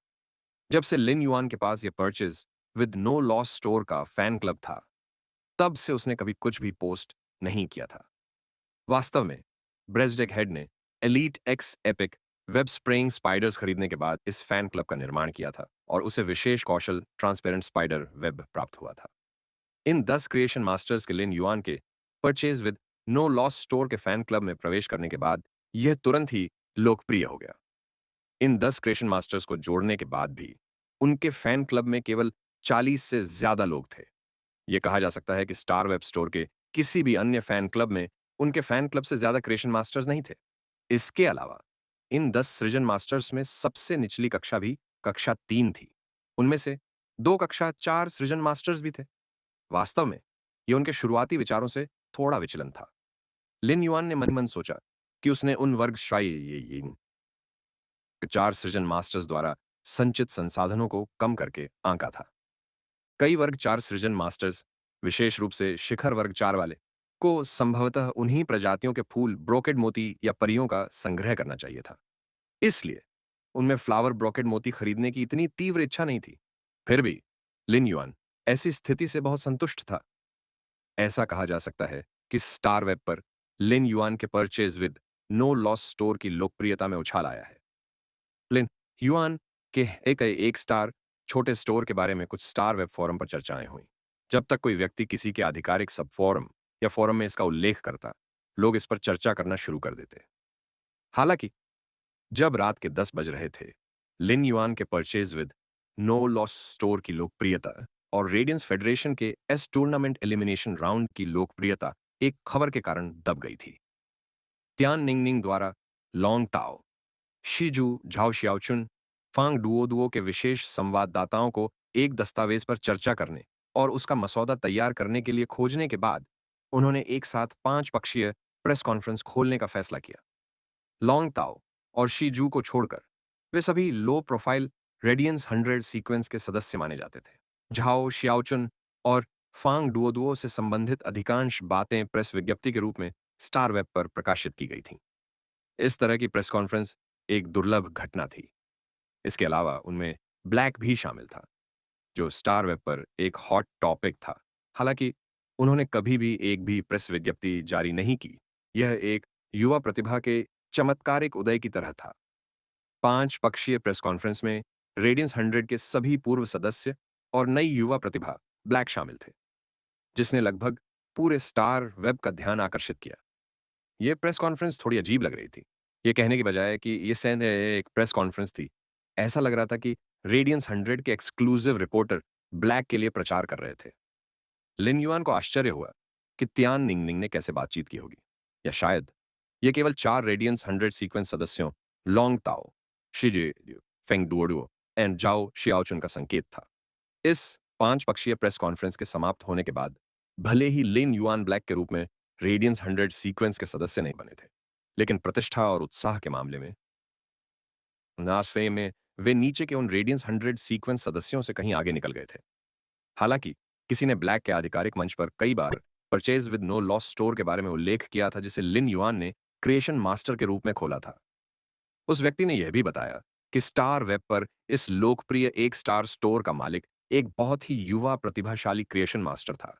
जब से लिन युआन के पास यह purchase with no loss store का फैन क्लब था, तब से उसने कभी कुछ भी पोस्ट नहीं किया था। वास्तव में ब्रेस्डेक हेड ने elite x epic web spraying spiders खरीदने के बाद इस फैन क्लब का निर्माण किया था और उसे विशेष कौशल ट्रांसपेरेंट स्पाइडर वेब प्राप्त हुआ था। इन 10 क्रिएशन मास्टर्स के लिन युआन के purchase with no loss store के फैन क्लब में प्रवेश करने के बाद यह तुरंत ही लोकप्रिय हो गया। इन 10 क्रिएशन मास्टर्स को जोड़ने के बाद भी उनके फैन क्लब में केवल 40 से ज्यादा लोग थे। यह कहा जा सकता है कि स्टार वेब स्टोर के किसी भी अन्य फैन क्लब में उनके फैन क्लब से ज्यादा क्रिएशन मास्टर्स नहीं थे। इसके अलावा इन 10 सृजन मास्टर्स में सबसे निचली कक्षा भी कक्षा 3 थी। उनमें से 2 कक्षा 4 सृजन मास्टर्स भी थे। वास्तव में यह उनके शुरुआती विचारों से थोड़ा विचलन था। लिन युआन ने मन ही मन सोचा कि उसने उन वर्ग 4 सृजन मास्टर्स द्वारा संचित संसाधनों को कम करके आंका था। कई वर्ग 4 सृजन मास्टर्स, विशेष रूप से शिखर वर्ग 4 वाले को संभवतः उन्हीं प्रजातियों के फूल ब्रोकेड मोती या परियों का संग्रह करना चाहिए था। इसलिए उनमें फ्लावर ब्रोकेड मोती खरीदने की इतनी तीव्र इच्छा नहीं थी। फिर भी लिन युआन ऐसी स्थिति से बहुत संतुष्ट था। ऐसा कहा जा सकता है कि स्टार वेब पर लिन युआन के purchase with no loss store की लोकप्रियता में उछाल आया है। लिन युआन के एक स्टार छोटे स्टोर के बारे में कुछ स्टार वेब फोरम पर चर्चाएं हुई। जब तक कोई व्यक्ति किसी के आधिकारिक सब फोरम या फोरम में इसका उल्लेख करता, लोग इस पर चर्चा करना शुरू कर देते। हालांकि जब रात के 10 बज रहे थे, लिन युआन के purchase with no loss store की लोकप्रियता और रेडियंस फेडरेशन के एस टूर्नामेंट एलिमिनेशन राउंड की लोकप्रियता एक खबर के कारण दब गई थी। त्यान निंगनिंग द्वारा लॉन्ग ताओ, शीजू झाओ शियाओचुन, फांग डुओ के विशेष संवाददाताओं को एक दस्तावेज पर चर्चा करने और उसका मसौदा तैयार करने के लिए खोजने के बाद उन्होंने एक साथ 5 पक्षीय प्रेस कॉन्फ्रेंस खोलने का फैसला किया। लॉन्ग ताओ और शीजू को छोड़कर वे सभी लो प्रोफाइल रेडियंस 100 सीक्वेंस के सदस्य माने जाते थे। झाओ शियाओचुन और फांग डुओ से संबंधित अधिकांश बातें प्रेस विज्ञप्ति के रूप में स्टार वेब पर प्रकाशित की गई थीं। इस तरह की प्रेस कॉन्फ्रेंस एक दुर्लभ घटना थी। इसके अलावा उनमें ब्लैक भी शामिल था, जो स्टार वेब पर एक हॉट टॉपिक था। हालांकि उन्होंने कभी भी एक भी प्रेस विज्ञप्ति जारी नहीं की। यह एक युवा प्रतिभा के चमत्कारिक उदय की तरह था। 5 पक्षीय प्रेस कॉन्फ्रेंस में रेडियंस 100 के सभी पूर्व सदस्य और नई युवा प्रतिभा ब्लैक शामिल थे, जिसने लगभग पूरे स्टार वेब का ध्यान आकर्षित किया। ये प्रेस कॉन्फ्रेंस थोड़ी अजीब लग रही थी। ये कहने की बजाय कि ये सेन एक प्रेस कॉन्फ्रेंस थी, ऐसा लग रहा था कि रेडियंस 100 के एक्सक्लूसिव रिपोर्टर ब्लैक के लिए प्रचार कर रहे थे। लिन युआन को आश्चर्य हुआ कि तियान निंगनिंग ने कैसे बातचीत की होगी, या शायद ये केवल 4 रेडियंस 100 सीक्वेंस सदस्यों लोंग ताओ, शिजे, फेंग डुओडुओ एंड जाओ शियाओचुन का संकेत था। इस 5 पक्षीय प्रेस कॉन्फ्रेंस के समाप्त होने के बाद भले ही लिन युआन ब्लैक के रूप में रेडियंस 100 सीक्वेंस के सदस्य नहीं बने थे, लेकिन प्रतिष्ठा और उत्साह के मामले में नासफे में वे नीचे के उन रेडियंस 100 सीक्वेंस सदस्यों से कहीं आगे निकल गए थे। हालांकि किसी ने ब्लैक के आधिकारिक मंच पर कई बार purchase with no loss store के बारे में उल्लेख किया था, जिसे लिन युआन ने क्रिएशन मास्टर के रूप में खोला था। उस व्यक्ति ने यह भी बताया कि स्टार वेब पर इस लोकप्रिय एक स्टार स्टोर का मालिक एक बहुत ही युवा प्रतिभाशाली क्रिएशन मास्टर था।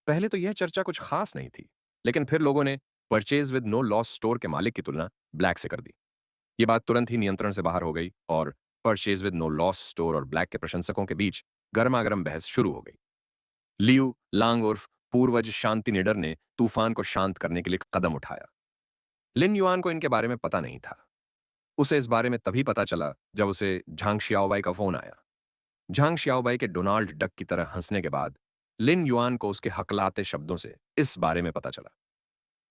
पहले तो यह चर्चा कुछ खास नहीं थी, लेकिन फिर लोगों ने purchase with no loss store के मालिक की तुलना ब्लैक से कर दी। ये बात तुरंत ही नियंत्रण से बाहर हो गई और purchase with no loss store और ब्लैक के प्रशंसकों के बीच गर्मागर्म बहस शुरू हो गई। लियू लांग उर्फ पूर्वज शांति निडर ने तूफान को शांत करने के लिए कदम उठाया। लिन युआन को इनके बारे में पता नहीं था। उसे इस बारे में तभी पता चला जब उसे झांग शियाओबाई का फोन आया। झांग शियाओबाई के डोनाल्ड डक की तरह हंसने के बाद लिन युआन को उसके हकलाते शब्दों से इस बारे में पता चला।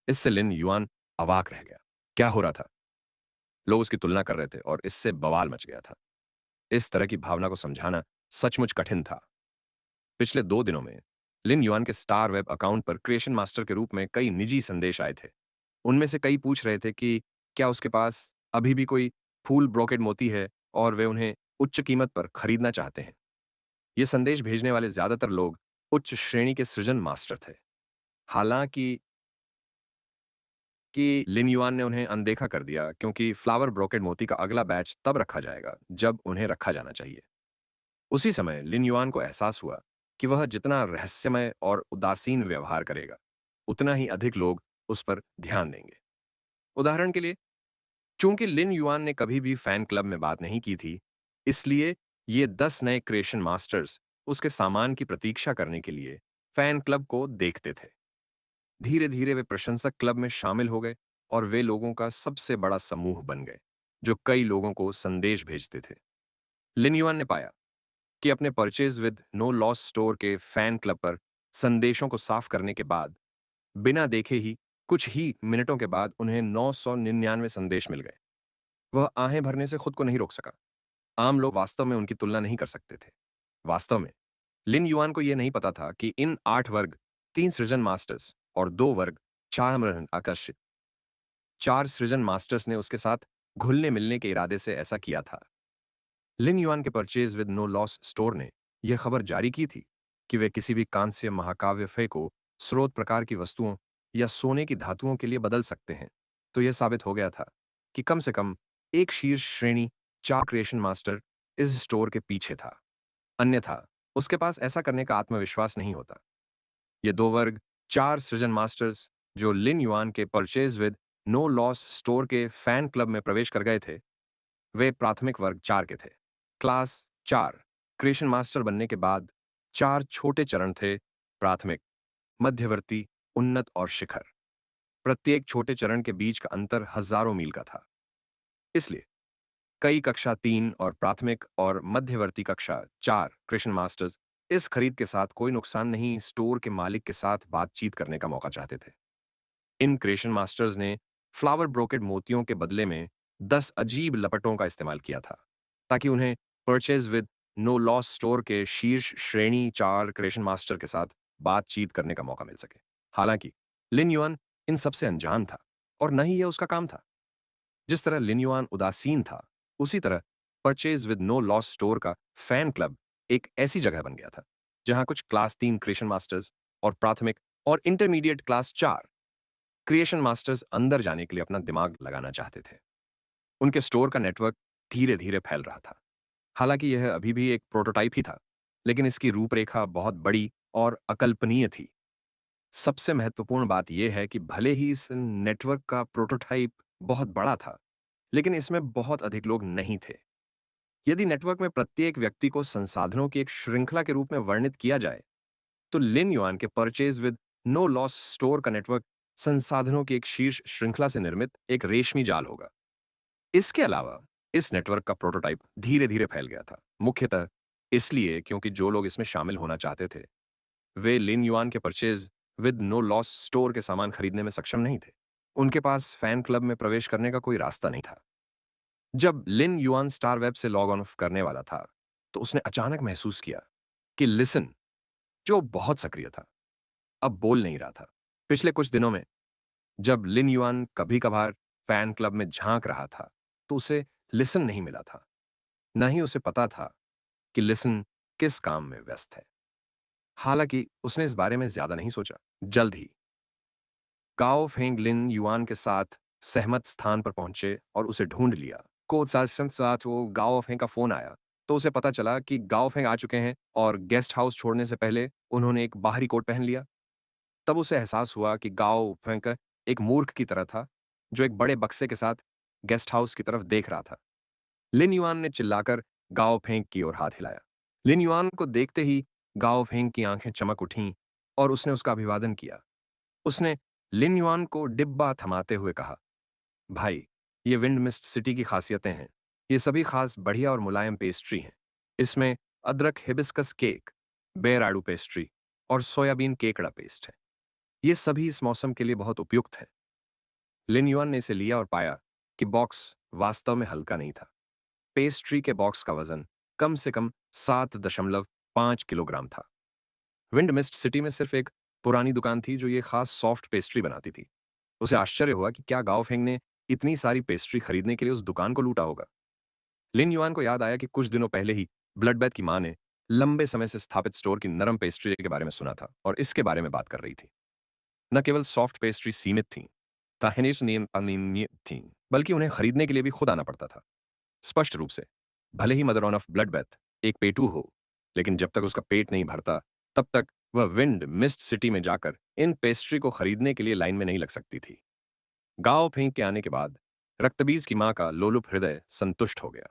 इससे लिन युआन अवाक रह गया। क्या हो रहा था? लोग उसकी तुलना कर रहे थे और इससे बवाल मच गया था। इस तरह की भावना को समझाना सचमुच कठिन था। पिछले 2 दिनों में लिन युआन के स्टार वेब अकाउंट पर क्रिएशन मास्टर के रूप में कई निजी संदेश आए थे। उनमें से कई पूछ रहे थे कि क्या उसके पास अभी भी कोई फूल ब्रोकेड मोती है और वे उन्हें उच्च कीमत पर खरीदना चाहते हैं। ये संदेश भेजने वाले ज्यादातर लोग उच्च श्रेणी के सृजन मास्टर थे। हालांकि लिन युआन ने उन्हें अनदेखा कर दिया, क्योंकि फ्लावर ब्रोकेड मोती का अगला बैच तब रखा जाएगा जब उन्हें रखा जाना चाहिए। उसी समय लिन युआन को एहसास हुआ कि वह जितना रहस्यमय और उदासीन व्यवहार करेगा, उतना ही अधिक लोग उस पर ध्यान देंगे। उदाहरण के लिए, चूंकि लिन युआन ने कभी भी फैन क्लब में बात नहीं की थी, इसलिए ये 10 नए क्रिएशन मास्टर्स उसके सामान की प्रतीक्षा करने के लिए फैन क्लब को देखते थे। धीरे धीरे वे प्रशंसक क्लब में शामिल हो गए और वे लोगों का सबसे बड़ा समूह बन गए जो कई लोगों को संदेश भेजते थे। लिन युआन ने पाया कि अपने purchase with no loss store के फैन क्लब पर संदेशों को साफ करने के बाद बिना देखे ही कुछ ही मिनटों के बाद उन्हें 999 संदेश मिल गए। वह आहें भरने से खुद को नहीं रोक सका। आम लोग वास्तव में उनकी तुलना नहीं कर सकते थे। वास्तव में लिन युआन को यह नहीं पता था कि इन 8 वर्ग 3 सृजन मास्टर्स और 2 वर्ग 4 आकर्षित 4 सृजन मास्टर्स ने उसके साथ घुलने मिलने के इरादे से ऐसा किया था। लिन युआन के purchase with no loss store ने यह खबर जारी की थी कि वे किसी भी कांस्य महाकाव्य फे को स्रोत प्रकार की वस्तुओं या सोने की धातुओं के लिए बदल सकते हैं। तो यह साबित हो गया था कि कम से कम एक शीर्ष श्रेणी 4 क्रिएशन मास्टर इस स्टोर के पीछे था। अन्यथा उसके पास ऐसा करने का आत्मविश्वास नहीं होता। ये 2 वर्ग 4 सृजन मास्टर्स जो लिन युआन के purchase with no loss store के फैन क्लब में प्रवेश कर गए थे, वे प्राथमिक वर्ग 4 के थे। क्लास 4 क्रिएशन मास्टर बनने के बाद 4 छोटे चरण थे: प्राथमिक, मध्यवर्ती, उन्नत और शिखर। प्रत्येक छोटे चरण के बीच का अंतर हजारों मील का था। इसलिए कई कक्षा 3 और प्राथमिक और मध्यवर्ती कक्षा 4 क्रिएशन मास्टर्स इस खरीद के साथ कोई नुकसान नहीं स्टोर के मालिक के साथ बातचीत करने का मौका चाहते थे। इन क्रिएशन मास्टर्स ने फ्लावर ब्रोकेड मोतियों के बदले में 10 अजीब लपटों का इस्तेमाल किया था, ताकि उन्हें purchase with no loss store के शीर्ष श्रेणी 4 क्रिएशन मास्टर के साथ बातचीत करने का मौका मिल सके। हालांकि लिन युआन इन सबसे अनजान था और न ही यह उसका काम था। जिस तरह लिन युआन उदासीन था, उसी तरह purchase with no loss store का फैन क्लब एक ऐसी जगह बन गया था जहां कुछ क्लास 3 क्रिएशन मास्टर्स और प्राथमिक और इंटरमीडिएट क्लास 4 क्रिएशन मास्टर्स अंदर जाने के लिए अपना दिमाग लगाना चाहते थे। उनके स्टोर का नेटवर्क धीरे धीरे फैल रहा था। हालांकि यह अभी भी एक प्रोटोटाइप ही था, लेकिन इसकी रूपरेखा बहुत बड़ी और अकल्पनीय थी। सबसे महत्वपूर्ण बात यह है कि भले ही इस नेटवर्क का प्रोटोटाइप बहुत बड़ा था, लेकिन इसमें बहुत अधिक लोग नहीं थे। यदि नेटवर्क में प्रत्येक व्यक्ति को संसाधनों की एक श्रृंखला के रूप में वर्णित किया जाए, तो लिन युआन के purchase with no loss store का नेटवर्क संसाधनों की एक शीर्ष श्रृंखला से निर्मित एक रेशमी जाल होगा। इसके अलावा इस नेटवर्क का प्रोटोटाइप धीरे धीरे फैल गया था, मुख्यतः इसलिए क्योंकि जो लोग इसमें शामिल होना चाहते थे वे लिन युआन के purchase with no loss store के सामान खरीदने में सक्षम नहीं थे। उनके पास फैन क्लब में प्रवेश करने का कोई रास्ता नहीं था। जब लिन युआन स्टार वेब से लॉग ऑन करने वाला था तो उसने अचानक महसूस किया कि लिसन, जो बहुत सक्रिय था, अब बोल नहीं रहा था। पिछले कुछ दिनों में जब लिन युआन कभी कभार फैन क्लब में झांक रहा था तो उसे लिसन नहीं मिला था, न ही उसे पता था कि लिसन किस काम में व्यस्त है। हालांकि उसने इस बारे में ज्यादा नहीं सोचा। जल्द ही गाओ फेंग लिन युआन के साथ सहमत स्थान पर पहुंचे और उसे ढूंढ लिया। कोच साथ वो गाओ फेंग का फोन आया तो उसे पता चला कि गाओ फेंग आ चुके हैं और गेस्ट हाउस छोड़ने से पहले उन्होंने एक बाहरी कोट पहन लिया। तब उसे एहसास हुआ कि गाओ फेंग एक मूर्ख की तरह था जो एक बड़े बक्से के साथ गेस्ट हाउस की तरफ देख रहा था। लिन युआन ने चिल्लाकर गाओ फेंग की ओर हाथ हिलाया। लिन युआन को देखते ही गाओ फेंग की आंखें चमक उठीं और उसने उसका अभिवादन किया। उसने लिन युआन को डिब्बा थमाते हुए कहा, भाई, ये विंड मिस्ट सिटी की खासियतें हैं। ये सभी खास बढ़िया और मुलायम पेस्ट्री हैं। इसमें अदरक हिबिस्कस केक, बेर आड़ू पेस्ट्री और सोयाबीन केकड़ा पेस्ट है। ये सभी इस मौसम के लिए बहुत उपयुक्त हैं। लिन युआन ने इसे लिया और पाया कि बॉक्स वास्तव में हल्का नहीं था। पेस्ट्री के बॉक्स का वजन कम से कम 7.5 किलोग्राम था। विंड मिस्ट सिटी में सिर्फ एक पुरानी दुकान थी जो ये खास सॉफ्ट पेस्ट्री बनाती थी। उसे आश्चर्य हुआ कि क्या गाओ फेंग ने इतनी सारी पेस्ट्री खरीदने के लिए उस दुकान को लूटा होगा। लिन युआन को याद आया कि कुछ दिनों पहले ही ब्लडबैथ की मां ने लंबे समय से स्थापित स्टोर की नरम पेस्ट्री के बारे में सुना था और इसके बारे में बात कर रही थी। न केवल सॉफ्ट पेस्ट्री सीमित थीं, ताहनीस नियम अनियमित थीं, बल्कि उन्हें खरीदने के लिए भी खुद आना पड़ता था। स्पष्ट रूप से, भले ही मदर ऑफ ब्लडबैथ एक पेटू हो, लेकिन जब तक उसका पेट नहीं भरता तब तक वह विंड मिस्ट सिटी में जाकर इन पेस्ट्री को खरीदने के लिए लाइन में नहीं लग सकती थी। गांव फेंक के आने के बाद रक्तबीज की मां का लोलुप हृदय संतुष्ट हो गया।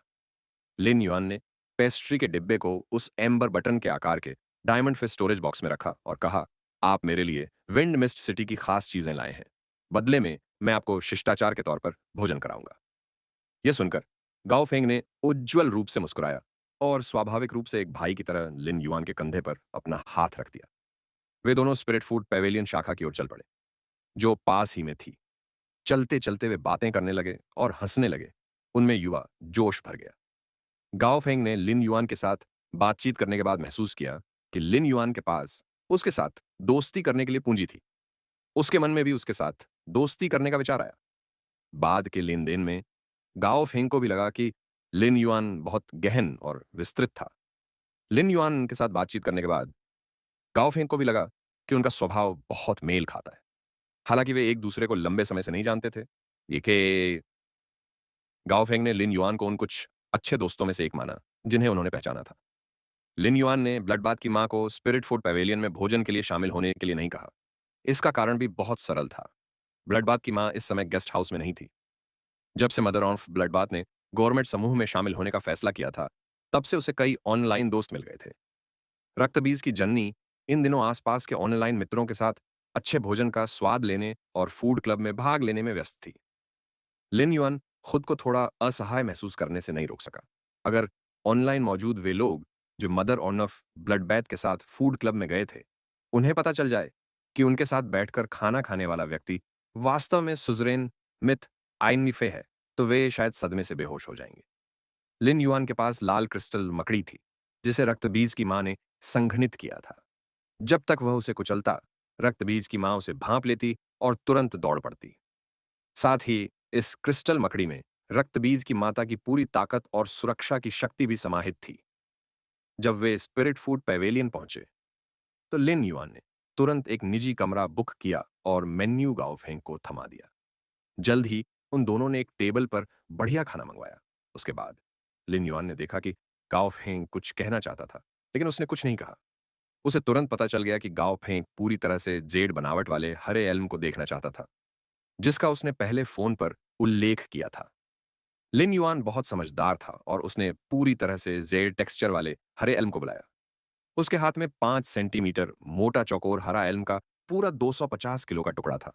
लिन युआन ने पेस्ट्री के डिब्बे को उस एम्बर बटन के आकार के डायमंड फिश स्टोरेज बॉक्स में रखा और कहा, आप मेरे लिए विंड मिस्ट सिटी की खास चीजें लाए हैं। बदले में मैं आपको शिष्टाचार के तौर पर भोजन कराऊंगा। यह सुनकर गाओ फेंग ने उज्जवल रूप से मुस्कुराया और स्वाभाविक रूप से एक भाई की तरह लिन युआन के कंधे पर अपना हाथ रख दिया। वे दोनों स्पिरिट फूड पेवेलियन शाखा की ओर चल पड़े, जो पास ही में थी। चलते चलते वे बातें करने लगे और हंसने लगे। उनमें युवा जोश भर गया। गाओ फेंग ने लिन युआन के साथ बातचीत करने के बाद महसूस किया कि लिन युआन के पास उसके साथ दोस्ती करने के लिए पूंजी थी। उसके मन में भी उसके साथ दोस्ती करने का विचार आया। बाद के लेन देन में गाओ फेंग को भी लगा कि लिन युआन बहुत गहन और विस्तृत था। लिन युआन के साथ बातचीत करने के बाद गाओ फेंग को भी लगा कि उनका स्वभाव बहुत मेल खाता है। हालांकि वे एक दूसरे को लंबे समय से नहीं जानते थे। ये कि गाओ फेंग ने लिन युआन को उन कुछ अच्छे दोस्तों में से एक माना जिन्हें उन्होंने पहचाना था। लिन युआन ने ब्लडबाथ की मां को स्पिरिट फूड पैवेलियन में भोजन के लिए शामिल होने के लिए नहीं कहा। इसका कारण भी बहुत सरल था। ब्लडबाथ की मां इस समय गेस्ट हाउस में नहीं थी। जब से मदर ऑफ ब्लडबाथ ने गवर्नमेंट समूह में शामिल होने का फैसला किया था, तब से उसे कई ऑनलाइन दोस्त मिल गए थे। रक्तबीज की जननी इन दिनों आसपास के ऑनलाइन मित्रों के साथ अच्छे भोजन का स्वाद लेने और फूड क्लब में भाग लेने में व्यस्त थी। लिन युआन खुद को थोड़ा असहाय महसूस करने से नहीं रोक सका। अगर ऑनलाइन मौजूद वे लोग जो मदर ऑफ ब्लडबैथ के साथ फूड क्लब में गए थे, उन्हें पता चल जाए कि उनके साथ बैठकर खाना खाने वाला व्यक्ति वास्तव में सुजरेन मिथ आइनिफे है, तो वे शायद सदमे से बेहोश हो जाएंगे। लिन युआन के पास लाल क्रिस्टल मकड़ी थी जिसे रक्तबीज की मां ने संघनित किया था। जब तक वह उसे कुचलता, रक्तबीज की मां उसे भांप लेती और तुरंत दौड़ पड़ती। साथ ही इस क्रिस्टल मकड़ी में रक्तबीज की माता की पूरी ताकत और सुरक्षा की शक्ति भी समाहित थी। जब वे स्पिरिट फूड पैवेलियन पहुंचे तो लिन युआन ने तुरंत एक निजी कमरा बुक किया और मेन्यू गाओ फेंग को थमा दिया। जल्द ही उन दोनों ने एक टेबल पर बढ़िया खाना मंगवाया। उसके बाद लिन युआन ने देखा कि गाओ फेंग कुछ कहना चाहता था, लेकिन उसने कुछ नहीं कहा। उसे तुरंत पता चल गया कि गाओ फेंग पूरी तरह से जेड बनावट वाले हरे एल्म को देखना चाहता था, जिसका उसने पहले फोन पर उल्लेख किया था। लिन युआन बहुत समझदार था और उसने पूरी तरह से जेड टेक्सचर वाले हरे एल्म को बुलाया। उसके हाथ में 5 सेंटीमीटर मोटा चौकोर हरा एल्म का पूरा 250 किलो का टुकड़ा था,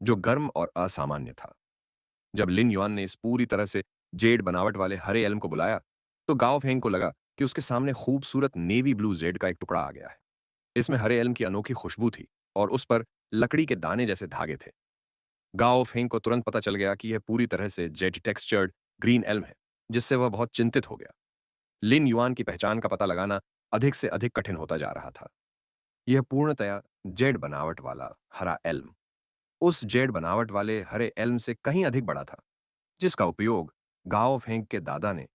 जो गर्म और असामान्य था। जब लिन युआन ने इस पूरी तरह से जेड बनावट वाले हरे एल्म को बुलाया, तो गाओ फेंग को लगा कि उसके सामने खूबसूरत नेवी ब्लू जेड का एक टुकड़ा आ गया है। इसमें हरे एल्म की अनोखी खुशबू थी और उस पर लकड़ी के दाने जैसे धागे थे। गाओ फेंग को तुरंत पता चल गया कि यह पूरी तरह से जेड टेक्सचर्ड ग्रीन एल्म है, जिससे वह बहुत चिंतित हो गया। लिन युआन की पहचान का पता लगाना अधिक से अधिक कठिन होता जा रहा था। यह पूर्णतया जेड बनावट वाला हरा एल्म उस जेड बनावट वाले हरे एल्म से कहीं अधिक बड़ा था, जिसका उपयोग गाओ फेंग के दादा ने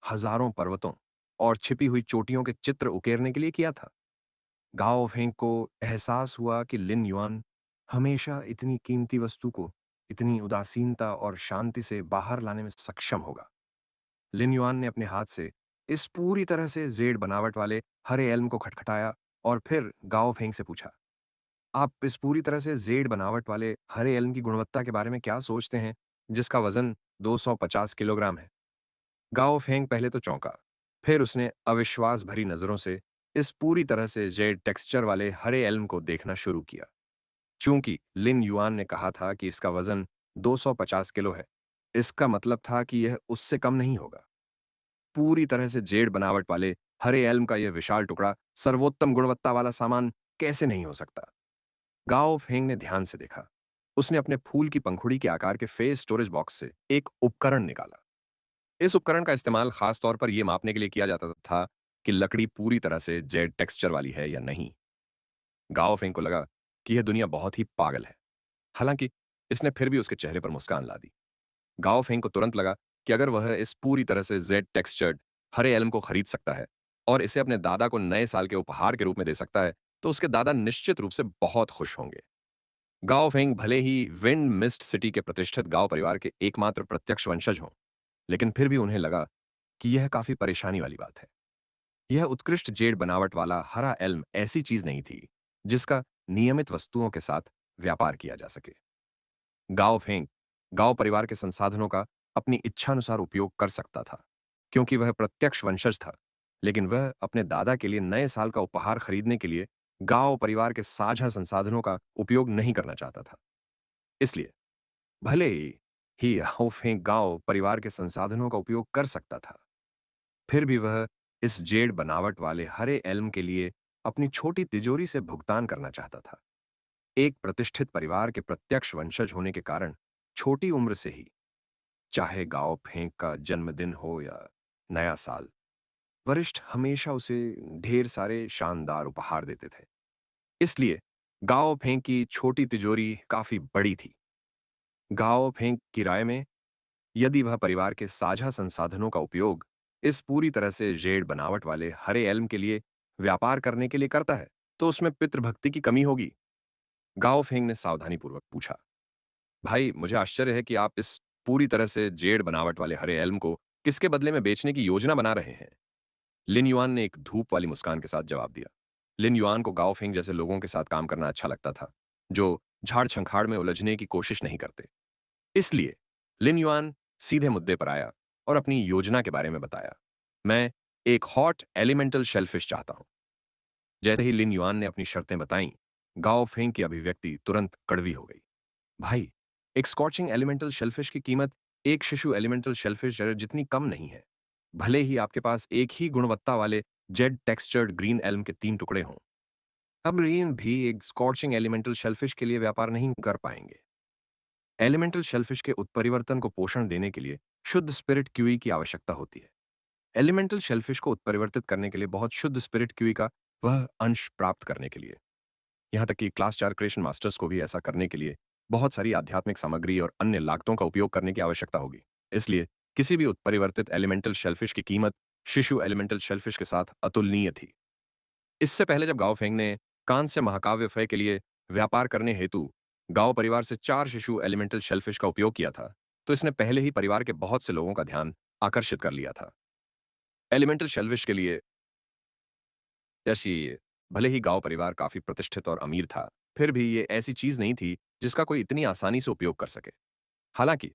हजारों पर्वतों और छिपी हुई चोटियों के चित्र उकेरने के लिए किया था। गाओ फेंग को एहसास हुआ कि लिन युआन हमेशा इतनी कीमती वस्तु को इतनी उदासीनता और शांति से बाहर लाने में सक्षम होगा। लिन युआन ने अपने हाथ से इस पूरी तरह से जेड बनावट वाले हरे एल्म को खटखटाया और फिर गाओ फेंग से पूछा, आप इस पूरी तरह से जेड बनावट वाले हरे एल्म की गुणवत्ता के बारे में क्या सोचते हैं, जिसका वजन 250 किलोग्राम है? गाओ फेंग पहले तो चौंका, फिर उसने अविश्वास भरी नजरों से इस पूरी तरह से जेड टेक्सचर वाले हरे एल्म को देखना शुरू किया। चूंकि लिन युआन ने कहा था कि इसका वजन 250 किलो है, इसका मतलब था कि यह उससे कम नहीं होगा। पूरी तरह से जेड बनावट वाले हरे एल्म का यह विशाल टुकड़ा सर्वोत्तम गुणवत्ता वाला सामान कैसे नहीं हो सकता? गाओ फेंग ने ध्यान से देखा। उसने अपने फूल की पंखुड़ी के आकार के फेस स्टोरेज बॉक्स से एक उपकरण निकाला। इस उपकरण का इस्तेमाल खास तौर पर यह मापने के लिए किया जाता था कि लकड़ी पूरी तरह से जेड टेक्सचर वाली है या नहीं। गाओ फेंग को लगा कि यह दुनिया बहुत ही पागल है। हालांकि इसने फिर भी उसके चेहरे पर मुस्कान ला दी। गाओ फेंग को तुरंत लगा कि अगर वह इस पूरी तरह से जेड टेक्सचर्ड हरे एल्म को खरीद सकता है और इसे अपने दादा को नए साल के उपहार के रूप में दे सकता है, तो उसके दादा निश्चित रूप से बहुत खुश होंगे। गाओ फेंग भले ही विंड मिस्ट सिटी के प्रतिष्ठित गाओ परिवार के एकमात्र प्रत्यक्ष वंशज हों, लेकिन फिर भी उन्हें लगा कि यह काफी परेशानी वाली बात है। यह उत्कृष्ट जेड बनावट वाला हरा एल्म ऐसी चीज नहीं थी जिसका नियमित वस्तुओं के साथ व्यापार किया जा सके। गाओ फेंग गाओ परिवार के संसाधनों का अपनी इच्छानुसार उपयोग कर सकता था, क्योंकि वह प्रत्यक्ष वंशज था, लेकिन वह अपने दादा के लिए नए साल का उपहार खरीदने के लिए गाओ परिवार के साझा संसाधनों का उपयोग नहीं करना चाहता था। इसलिए भले ही हाउ फेंग गाओ परिवार के संसाधनों का उपयोग कर सकता था, फिर भी वह इस जेड बनावट वाले हरे एल्म के लिए अपनी छोटी तिजोरी से भुगतान करना चाहता था। एक प्रतिष्ठित परिवार के प्रत्यक्ष वंशज होने के कारण छोटी उम्र से ही, चाहे गाओ फेंक का जन्मदिन हो या नया साल, वरिष्ठ हमेशा उसे ढेर सारे शानदार उपहार देते थे। इसलिए गाओ फेंक की छोटी तिजोरी काफी बड़ी थी। गाओ फेंक की राय में, यदि वह परिवार के साझा संसाधनों का उपयोग इस पूरी तरह से जेड बनावट वाले हरे एल्म के लिए व्यापार करने के लिए करता है, तो उसमें पितृभक्ति की कमी होगी। गाओ फेंग ने सावधानीपूर्वक पूछा, भाई मुझे आश्चर्य है कि आप इस पूरी तरह से जेड बनावट वाले हरे एल्म को किसके बदले में बेचने की योजना बना रहे हैं? लिन युआन ने एक धूप वाली मुस्कान के साथ जवाब दिया। लिन युआन को गाओ फेंग जैसे लोगों के साथ काम करना अच्छा लगता था, जो झाड़ छंखाड़ में उलझने की कोशिश नहीं करते। इसलिए लिन युआन सीधे मुद्दे पर आया और अपनी योजना के बारे में बताया। मैं एक हॉट एलिमेंटल शेलफिश चाहता हूं। जैसे ही लिन युआन ने अपनी शर्तें बताईं, गाओ फेंग की अभिव्यक्ति तुरंत कड़वी हो गई। भाई, एक स्कॉचिंग एलिमेंटल शेलफिश की कीमत एक शिशु एलिमेंटल शेलफिश जितनी कम नहीं है, भले ही आपके पास एक ही गुणवत्ता वाले जेड टेक्सचर्ड ग्रीन एल्म के 3 टुकड़े हों। अब ग्रीन भी एक स्कॉचिंग एलिमेंटल शेलफिश के लिए व्यापार नहीं कर पाएंगे। एलिमेंटल शेलफिश के उत्परिवर्तन को पोषण देने के लिए शुद्ध स्पिरिट क्यूई की आवश्यकता होती है। एलिमेंटल शेलफिश को उत्परिवर्तित करने के लिए बहुत शुद्ध स्पिरिट क्यूई का वह अंश प्राप्त करने के लिए, यहाँ तक कि क्लास 4 क्रिएशन मास्टर्स को भी ऐसा करने के लिए बहुत सारी आध्यात्मिक सामग्री और अन्य लागतों का उपयोग करने की आवश्यकता होगी। इसलिए किसी भी उत्परिवर्तित एलिमेंटल शेलफिश की कीमत शिशु एलिमेंटल शेलफिश के साथ अतुलनीय थी। इससे पहले जब गाओ फेंग ने कांस्य महाकाव्य फय के लिए व्यापार करने हेतु गाओ परिवार से 4 शिशु एलिमेंटल शेलफिश का उपयोग किया था, तो इसने पहले ही परिवार के बहुत से लोगों का ध्यान आकर्षित कर लिया था। एलिमेंटल शेलफिश के लिए जैसी भले ही गांव परिवार काफी प्रतिष्ठित और अमीर था, फिर भी ये ऐसी चीज नहीं थी जिसका कोई इतनी आसानी से उपयोग कर सके। हालांकि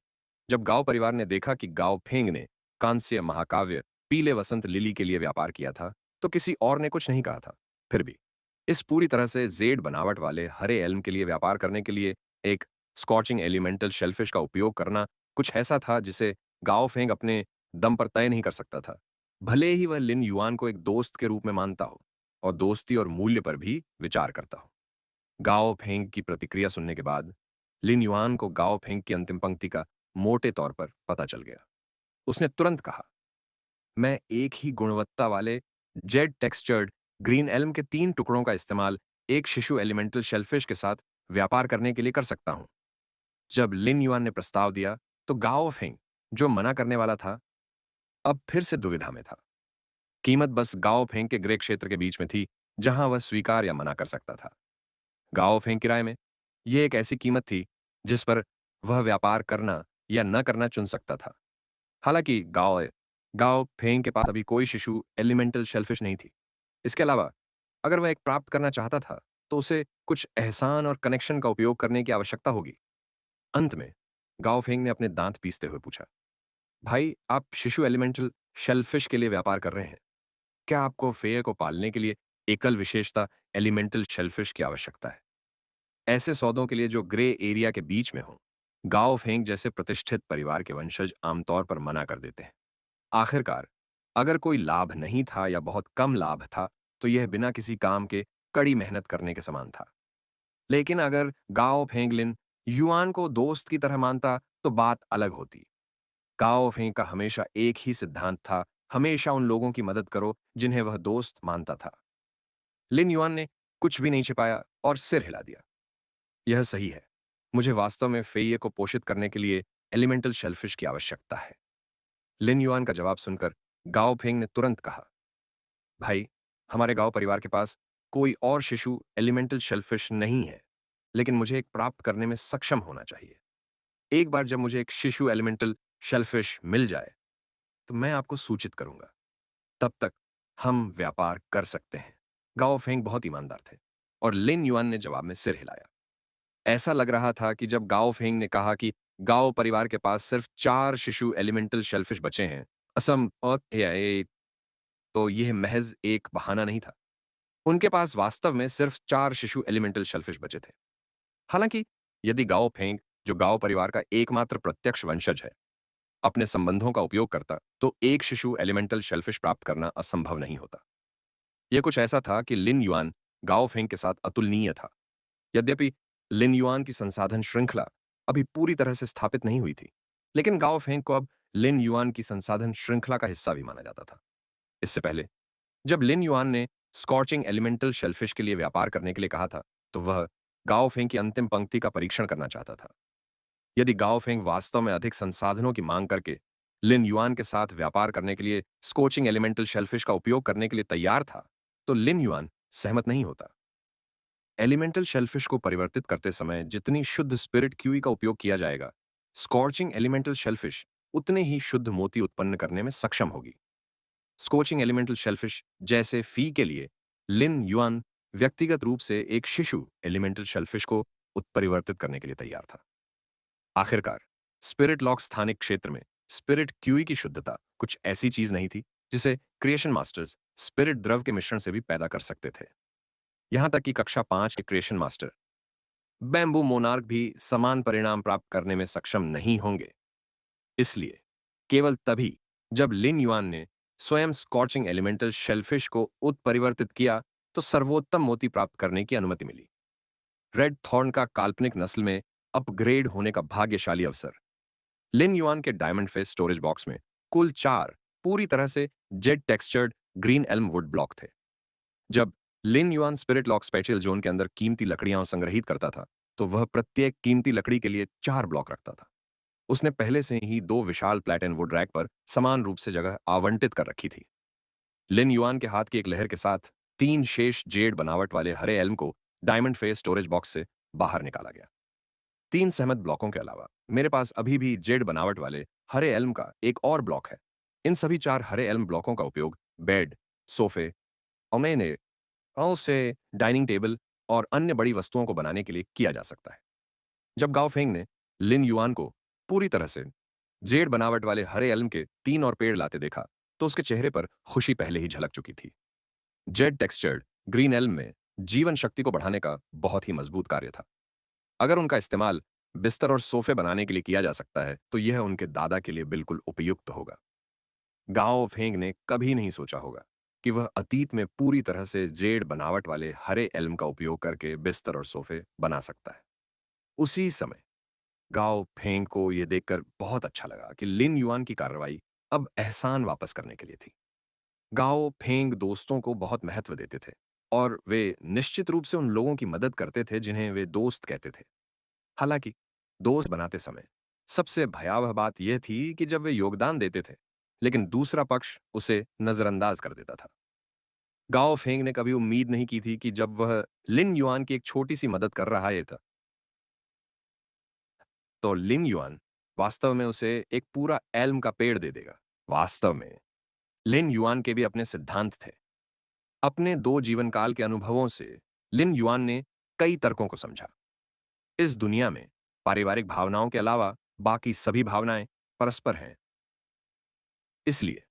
जब गांव परिवार ने देखा कि गांव फेंग ने कांस्य महाकाव्य पीले वसंत लिली के लिए व्यापार किया था, तो किसी और ने कुछ नहीं कहा था। फिर भी इस पूरी तरह से जेड बनावट वाले हरे एल्म के लिए व्यापार करने के लिए एक स्कॉचिंग एलिमेंटल शेलफिश का उपयोग करना कुछ ऐसा था जिसे गाओ फेंग अपने दम पर तय नहीं कर सकता था। भले ही वह लिन युआन को एक दोस्त के रूप में मानता हो और दोस्ती और मूल्य पर भी विचार करता हो। गाओ फेंग की प्रतिक्रिया सुनने के बाद लिन युआन को गाओ फेंग की अंतिम पंक्ति का मोटे तौर पर पता चल गया। उसने तुरंत कहा, मैं एक ही गुणवत्ता वाले जेड टेक्सचर्ड ग्रीन एल्म के 3 टुकड़ों का इस्तेमाल एक शिशु एलिमेंटल शेलफिश के साथ व्यापार करने के लिए कर सकता हूं। जब लिन युआन ने प्रस्ताव दिया तो गाओ फेंग, जो मना करने वाला था, अब फिर से दुविधा में था। कीमत बस गाओ फेंग के ग्रे क्षेत्र के बीच में थी, जहां वह स्वीकार या मना कर सकता था। गाओ फेंग की राय में यह एक ऐसी कीमत थी जिस पर वह व्यापार करना या न करना चुन सकता था। हालांकि गाओ गाओ फेंग के पास अभी कोई शिशु एलिमेंटल शेलफिश नहीं थी। इसके अलावा अगर वह एक प्राप्त करना चाहता था तो उसे कुछ एहसान और कनेक्शन का उपयोग करने की आवश्यकता होगी। अंत में गाओ फेंग ने अपने दांत पीसते हुए पूछा, भाई, आप शिशु एलिमेंटल शेलफिश के लिए व्यापार कर रहे हैं। क्या आपको फेय को पालने के लिए एकल विशेषता एलिमेंटल शेलफिश की आवश्यकता है? ऐसे सौदों के लिए जो ग्रे एरिया के बीच में हो, गाओ फेंग जैसे प्रतिष्ठित परिवार के वंशज आमतौर पर मना कर देते हैं। आखिरकार, अगर कोई लाभ नहीं था या बहुत कम लाभ था, तो यह बिना किसी काम के कड़ी मेहनत करने के समान था। लेकिन अगर गाओ फेंगलिन युआन को दोस्त की तरह मानता, तो बात अलग होती। गाओ फेंग का हमेशा एक ही सिद्धांत था, हमेशा उन लोगों की मदद करो जिन्हें वह दोस्त मानता था। लिन युआन ने कुछ भी नहीं छिपाया और सिर हिला दिया। यह सही है। मुझे वास्तव में फेये को पोषित करने के लिए एलिमेंटल शेलफिश की आवश्यकता है। लिन युआन का जवाब सुनकर गाओ फेंग ने तुरंत कहा, भाई, हमारे गांव परिवार के पास कोई और शिशु एलिमेंटल शेलफिश नहीं है, लेकिन मुझे एक प्राप्त करने में सक्षम होना चाहिए। एक बार जब मुझे एक शिशु एलिमेंटल शेलफिश मिल जाए तो मैं आपको सूचित करूंगा। तब तक हम व्यापार कर सकते हैं। गाओ फेंग बहुत ईमानदार थे और लिन युआन ने जवाब में सिर हिलाया। ऐसा लग रहा था कि जब गाओ फेंग ने कहा कि गाओ परिवार के पास सिर्फ 4 शिशु एलिमेंटल शेलफिश बचे हैं, असम और तो यह महज एक बहाना नहीं था। उनके पास वास्तव में सिर्फ 4 शिशु एलिमेंटल शेलफिश बचे थे। हालांकि यदि गाओ फेंग, जो गाओ परिवार का एकमात्र प्रत्यक्ष वंशज है, अपने संबंधों का उपयोग करता, तो एक शिशु एलिमेंटल शेलफिश प्राप्त करना असंभव नहीं होता। यह कुछ ऐसा था कि लिन युआन गाओ फेंग के साथ अतुलनीय था। यद्यपि लिन युआन की संसाधन श्रृंखला अभी पूरी तरह से स्थापित नहीं हुई थी, लेकिन गाओ फेंग को अब लिन युआन की संसाधन श्रृंखला का हिस्सा भी माना जाता था। इससे पहले जब लिन युआन ने स्कॉर्चिंग एलिमेंटल शेलफिश के लिए व्यापार करने के लिए कहा था, तो वह गाओ फेंग की अंतिम पंक्ति का परीक्षण करना चाहता था। यदि गाओ फेंग वास्तव में अधिक संसाधनों की मांग करके लिन युआन के साथ व्यापार करने के लिए स्कोचिंग एलिमेंटल शेलफिश का उपयोग करने के लिए तैयार था, तो लिन युआन सहमत नहीं होता। एलिमेंटल शेलफिश को परिवर्तित करते समय जितनी शुद्ध स्पिरिट क्यूई का उपयोग किया जाएगा, स्कॉर्चिंग एलिमेंटल शेलफिश उतने ही शुद्ध मोती उत्पन्न करने में सक्षम होगी। स्कोचिंग एलिमेंटल शेलफिश जैसे फी के लिए लिन युआन व्यक्तिगत रूप से एक शिशु एलिमेंटल शेलफिश को उत्परिवर्तित करने के लिए तैयार था। आखिरकार, स्पिरिट लॉक स्थानिक क्षेत्र में स्पिरिट क्यूई की शुद्धता कुछ ऐसी चीज नहीं थी जिसे क्रिएशन मास्टर्स स्पिरिट द्रव के मिश्रण से भी पैदा कर सकते थे। यहां तक कि कक्षा 5 के क्रिएशन मास्टर बैम्बू मोनार्क भी समान परिणाम प्राप्त करने में सक्षम नहीं होंगे। इसलिए केवल तभी जब लिन युआन ने स्वयं स्कॉर्चिंग एलिमेंटल शेलफिश को उत्परिवर्तित किया, तो सर्वोत्तम मोती प्राप्त करने की अनुमति मिली। रेड थॉर्न का काल्पनिक नस्ल में अपग्रेड होने का भाग्यशाली अवसर। लिन युआन के डायमंड फेस स्टोरेज बॉक्स में कुल 4 पूरी तरह से jade textured green elm wood block थे। जब Lin Yuan spirit lock special zone के अंदर कीमती लकड़ियां संग्रहित करता था, तो वह प्रत्येक कीमती लकड़ी के लिए 4 ब्लॉक रखता था। उसने पहले से ही 2 विशाल प्लेटन वुड रैक पर समान रूप से जगह आवंटित कर रखी थी। लिन युआन के हाथ की एक लहर के साथ 3 शेष जेड बनावट वाले हरे एल्म को डायमंड फेस स्टोरेज बॉक्स से बाहर निकाला गया। 3 सहमत ब्लॉकों के अलावा मेरे पास अभी भी जेड बनावट वाले हरे एल्म का एक और ब्लॉक है। इन सभी 4 हरे एल्म ब्लॉकों का उपयोग बेड, सोफे, औने से डाइनिंग टेबल और अन्य बड़ी वस्तुओं को बनाने के लिए किया जा सकता है। जब गाओ फेंग ने लिन युआन को पूरी तरह से जेड बनावट वाले हरे एल्म के 3 और पेड़ लाते देखा, तो उसके चेहरे पर खुशी पहले ही झलक चुकी थी। जेड टेक्सचर्ड ग्रीन एल्म में जीवन शक्ति को बढ़ाने का बहुत ही मजबूत कार्य था। अगर उनका इस्तेमाल बिस्तर और सोफे बनाने के लिए किया जा सकता है, तो यह उनके दादा के लिए बिल्कुल उपयुक्त होगा। गाओ फेंग ने कभी नहीं सोचा होगा कि वह अतीत में पूरी तरह से जेड बनावट वाले हरे एल्म का उपयोग करके बिस्तर और सोफे बना सकता है। उसी समय गाओ फेंग को यह देखकर बहुत अच्छा लगा कि लिन युआन की कार्रवाई अब एहसान वापस करने के लिए थी। गाओ फेंग दोस्तों को बहुत महत्व देते थे और वे निश्चित रूप से उन लोगों की मदद करते थे जिन्हें वे दोस्त कहते थे। हालांकि दोस्त बनाते समय सबसे भयावह बात यह थी कि जब वे योगदान देते थे, लेकिन दूसरा पक्ष उसे नजरअंदाज कर देता था। गाओ फेंग ने कभी उम्मीद नहीं की थी कि जब वह लिन युआन की एक छोटी सी मदद कर रहा है था, तो लिन युआन वास्तव में उसे एक पूरा एल्म का पेड़ दे देगा। वास्तव में लिन युआन के भी अपने सिद्धांत थे। अपने दो जीवन काल के अनुभवों से लिन युआन ने कई तर्कों को समझा। इस दुनिया में पारिवारिक भावनाओं के अलावा बाकी सभी भावनाएं परस्पर हैं। इसलिए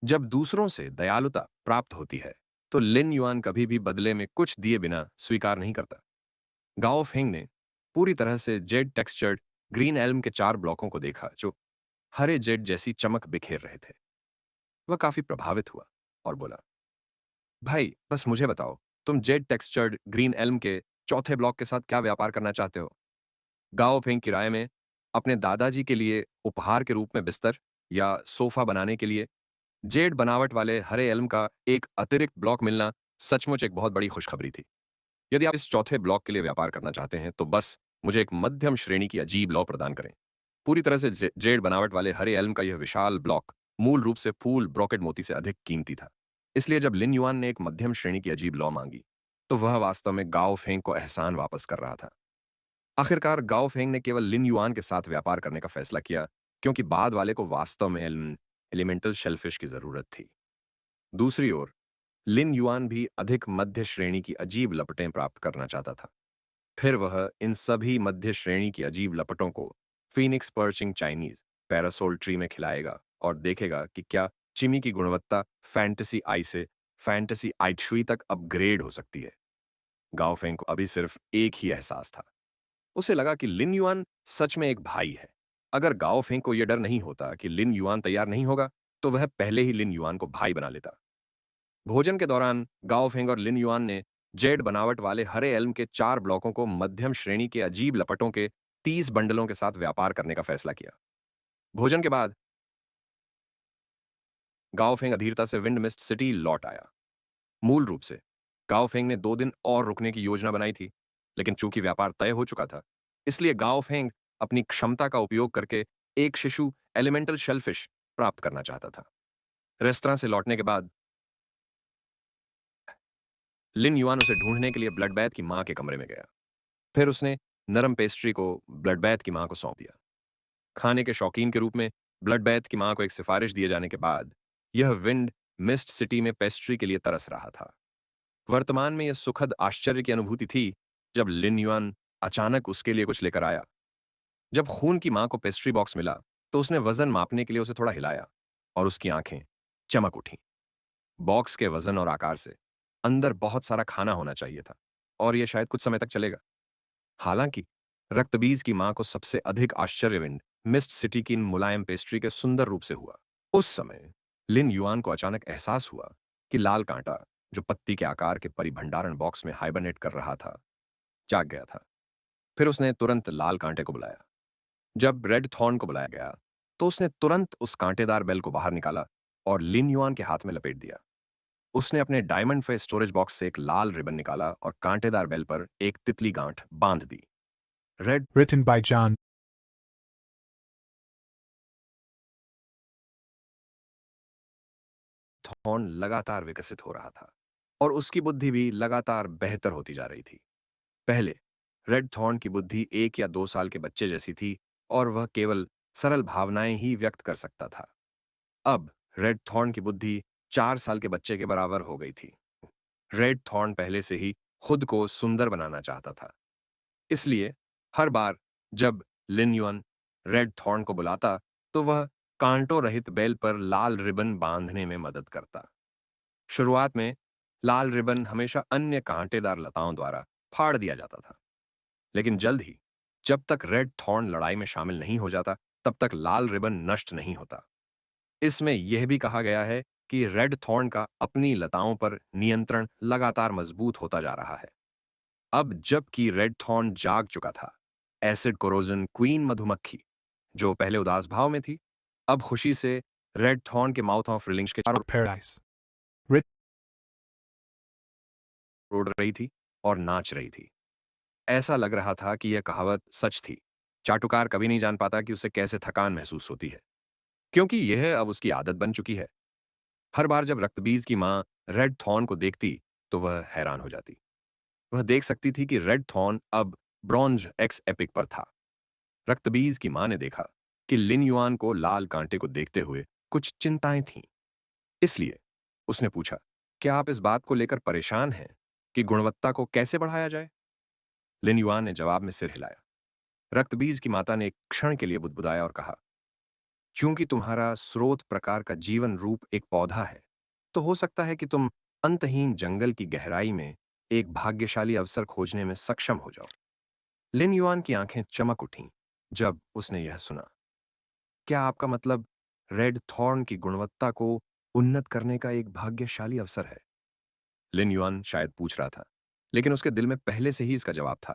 जब दूसरों से दयालुता प्राप्त होती है, तो लिन युआन कभी भी बदले में कुछ दिए बिना स्वीकार नहीं करता। गाओ फेंग ने पूरी तरह से जेड टेक्सचर्ड ग्रीन एल्म के 4 ब्लॉकों को देखा जो हरे जेड जैसी चमक बिखेर रहे थे। वह काफी प्रभावित हुआ और बोला, भाई बस मुझे बताओ, तुम जेड टेक्सचर्ड ग्रीन एल्म के चौथे ब्लॉक के साथ क्या व्यापार करना चाहते हो? गाओ फेंग किराए में अपने दादाजी के लिए उपहार के रूप में बिस्तर या सोफा बनाने के लिए जेड बनावट वाले हरे एल्म का एक अतिरिक्त ब्लॉक मिलना सचमुच एक बहुत बड़ी खुशखबरी थी। यदि आप इस चौथे ब्लॉक के लिए व्यापार करना चाहते हैं, तो बस मुझे एक मध्यम श्रेणी की अजीब लौ प्रदान करें। पूरी तरह से जेड बनावट वाले हरे एल्म का यह विशाल ब्लॉक मूल रूप से फूल ब्रोकेड मोती से अधिक कीमती था। इसलिए जब लिन युआन ने एक मध्यम श्रेणी की अजीब लौ मांगी, तो वह वास्तव में गाओ फेंग को एहसान वापस कर रहा था। आखिरकार गाओ फेंग ने केवल लिन युआन के साथ व्यापार करने का फैसला किया, क्योंकि बाद वाले को वास्तव में एलिमेंटल शेलफिश की जरूरत थी। दूसरी ओर लिन युआन भी अधिक मध्य श्रेणी की अजीब लपटें प्राप्त करना चाहता था। फिर वह इन सभी मध्य श्रेणी की अजीब लपटों को Phoenix perching Chinese parasol tree में खिलाएगा और देखेगा कि क्या चिमी की गुणवत्ता फैंटेसी आई से फैंटेसी आई थ्री तक अपग्रेड हो सकती है। गाओ फेंग को अभी सिर्फ एक ही एहसास था। उसे लगा कि लिन युआन सच में एक भाई है। अगर गाओ फेंग को यह डर नहीं होता कि लिन युआन तैयार नहीं होगा, तो वह पहले ही लिन युआन को भाई बना लेता। भोजन के दौरान गाओ फेंग और लिन युआन ने जेड बनावट वाले हरे एल्म के 4 ब्लॉकों को मध्यम श्रेणी के अजीब लपटों के 30 बंडलों के साथ व्यापार करने का फैसला किया। भोजन के बाद गाओ फेंग अधीरता से विंड मिस्ट सिटी लौट आया। मूल रूप से गाओ फेंग ने 2 दिन और रुकने की योजना बनाई थी, लेकिन चूंकि व्यापार तय हो चुका था, इसलिए गाओ फेंग अपनी क्षमता का उपयोग करके एक शिशु एलिमेंटल शेलफिश प्राप्त करना चाहता था। रेस्तरां से लौटने के बाद लिन युआन उसे ढूंढने के लिए ब्लड बैथ की मां के कमरे में गया। फिर उसने नरम पेस्ट्री को ब्लड बैथ की मां को सौंप दिया। खाने के शौकीन के रूप में ब्लड बैथ की मां को एक सिफारिश दिए जाने के बाद यह विंड मिस्ट सिटी में पेस्ट्री के लिए तरस रहा था। वर्तमान में यह सुखद आश्चर्य की अनुभूति थी जब लिन युआन अचानक उसके लिए कुछ लेकर आया। जब खून की मां को पेस्ट्री बॉक्स मिला, तो उसने वजन मापने के लिए उसे थोड़ा हिलाया और उसकी आंखें चमक उठीं। बॉक्स के वजन और आकार से अंदर बहुत सारा खाना होना चाहिए था और यह शायद कुछ समय तक चलेगा। हालांकि रक्तबीज की मां को सबसे अधिक आश्चर्य विंड मिस्ट सिटी की इन मुलायम पेस्ट्री के सुंदर रूप से हुआ। उस समय लिन युआन को अचानक एहसास हुआ कि लाल कांटा, जो पत्ती के आकार के परिभंडारण बॉक्स में हाइबरनेट कर रहा था, जाग गया था। फिर उसने तुरंत लाल कांटे को बुलाया। जब रेड थॉर्न को बुलाया गया, तो उसने तुरंत उस कांटेदार बेल को बाहर निकाला और लिन युआन के हाथ में लपेट दिया। उसने अपने डायमंड फेस स्टोरेज बॉक्स से एक लाल रिबन निकाला और कांटेदार बेल पर एक तितली गांठ बांध दी। Red Written by John Thorn लगातार विकसित हो रहा था और उसकी बुद्धि भी लगातार बेहतर होती जा रही थी। पहले रेड थॉर्न की बुद्धि 1 या 2 साल के बच्चे जैसी थी और वह केवल सरल भावनाएं ही व्यक्त कर सकता था। अब रेड थॉर्न की बुद्धि 4 साल के बच्चे के बराबर हो गई थी। रेड थॉर्न पहले से ही खुद को सुंदर बनाना चाहता था। इसलिए हर बार जब लिन युआन रेड थॉर्न को बुलाता, तो वह कांटों रहित बेल पर लाल रिबन बांधने में मदद करता। शुरुआत में लाल रिबन हमेशा अन्य कांटेदार लताओं द्वारा फाड़ दिया जाता था, लेकिन जल्द ही, जब तक रेड थॉर्न लड़ाई में शामिल नहीं हो जाता, तब तक लाल रिबन नष्ट नहीं होता। इसमें यह भी कहा गया है कि रेड थॉर्न का अपनी लताओं पर नियंत्रण लगातार मजबूत होता जा रहा है। अब जबकि रेड थॉर्न जाग चुका था, एसिड कोरोजन क्वीन मधुमक्खी, जो पहले उदास भाव में थी, अब खुशी से रेड थॉर्न के माउथ ऑफ रिलिंग्स के चारों paradise. ओर उड़ रही थी और नाच रही थी। ऐसा लग रहा था कि यह कहावत सच थी। चाटुकार कभी नहीं जान पाता कि उसे कैसे थकान महसूस होती है, क्योंकि यह अब उसकी आदत बन चुकी है। हर बार जब रक्तबीज की मां रेड थॉर्न को देखती, तो वह हैरान हो जाती। वह देख सकती थी कि रेड थॉर्न अब ब्रॉन्ज एक्स एपिक पर था। रक्तबीज की मां ने देखा कि लिन युआन को लाल कांटे को देखते हुए कुछ चिंताएं थीं। इसलिए उसने पूछा, क्या आप इस बात को लेकर परेशान हैं कि गुणवत्ता को कैसे बढ़ाया जाए? लिन युआन ने जवाब में सिर हिलाया। रक्तबीज की माता ने एक क्षण के लिए बुदबुदाया और कहा, चूंकि तुम्हारा स्रोत प्रकार का जीवन रूप एक पौधा है, तो हो सकता है कि तुम अंतहीन जंगल की गहराई में एक भाग्यशाली अवसर खोजने में सक्षम हो जाओ। लिन युआन की आंखें चमक उठीं जब उसने यह सुना। क्या आपका मतलब रेड थॉर्न की गुणवत्ता को उन्नत करने का एक भाग्यशाली अवसर है? लिन युआन शायद पूछ रहा था, लेकिन उसके दिल में पहले से ही इसका जवाब था।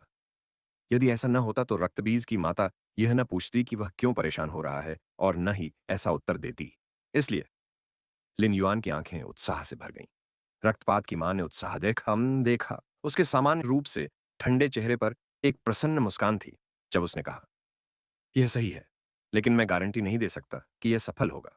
यदि ऐसा न होता तो रक्तबीज की माता यह न पूछती कि वह क्यों परेशान हो रहा है, और न ही ऐसा उत्तर देती। इसलिए लिन युआन की आंखें उत्साह से भर गईं। रक्तपात की मां ने उत्साह देखा उसके सामान्य रूप से ठंडे चेहरे पर एक प्रसन्न मुस्कान थी जब उसने कहा, यह सही है, लेकिन मैं गारंटी नहीं दे सकता कि यह सफल होगा।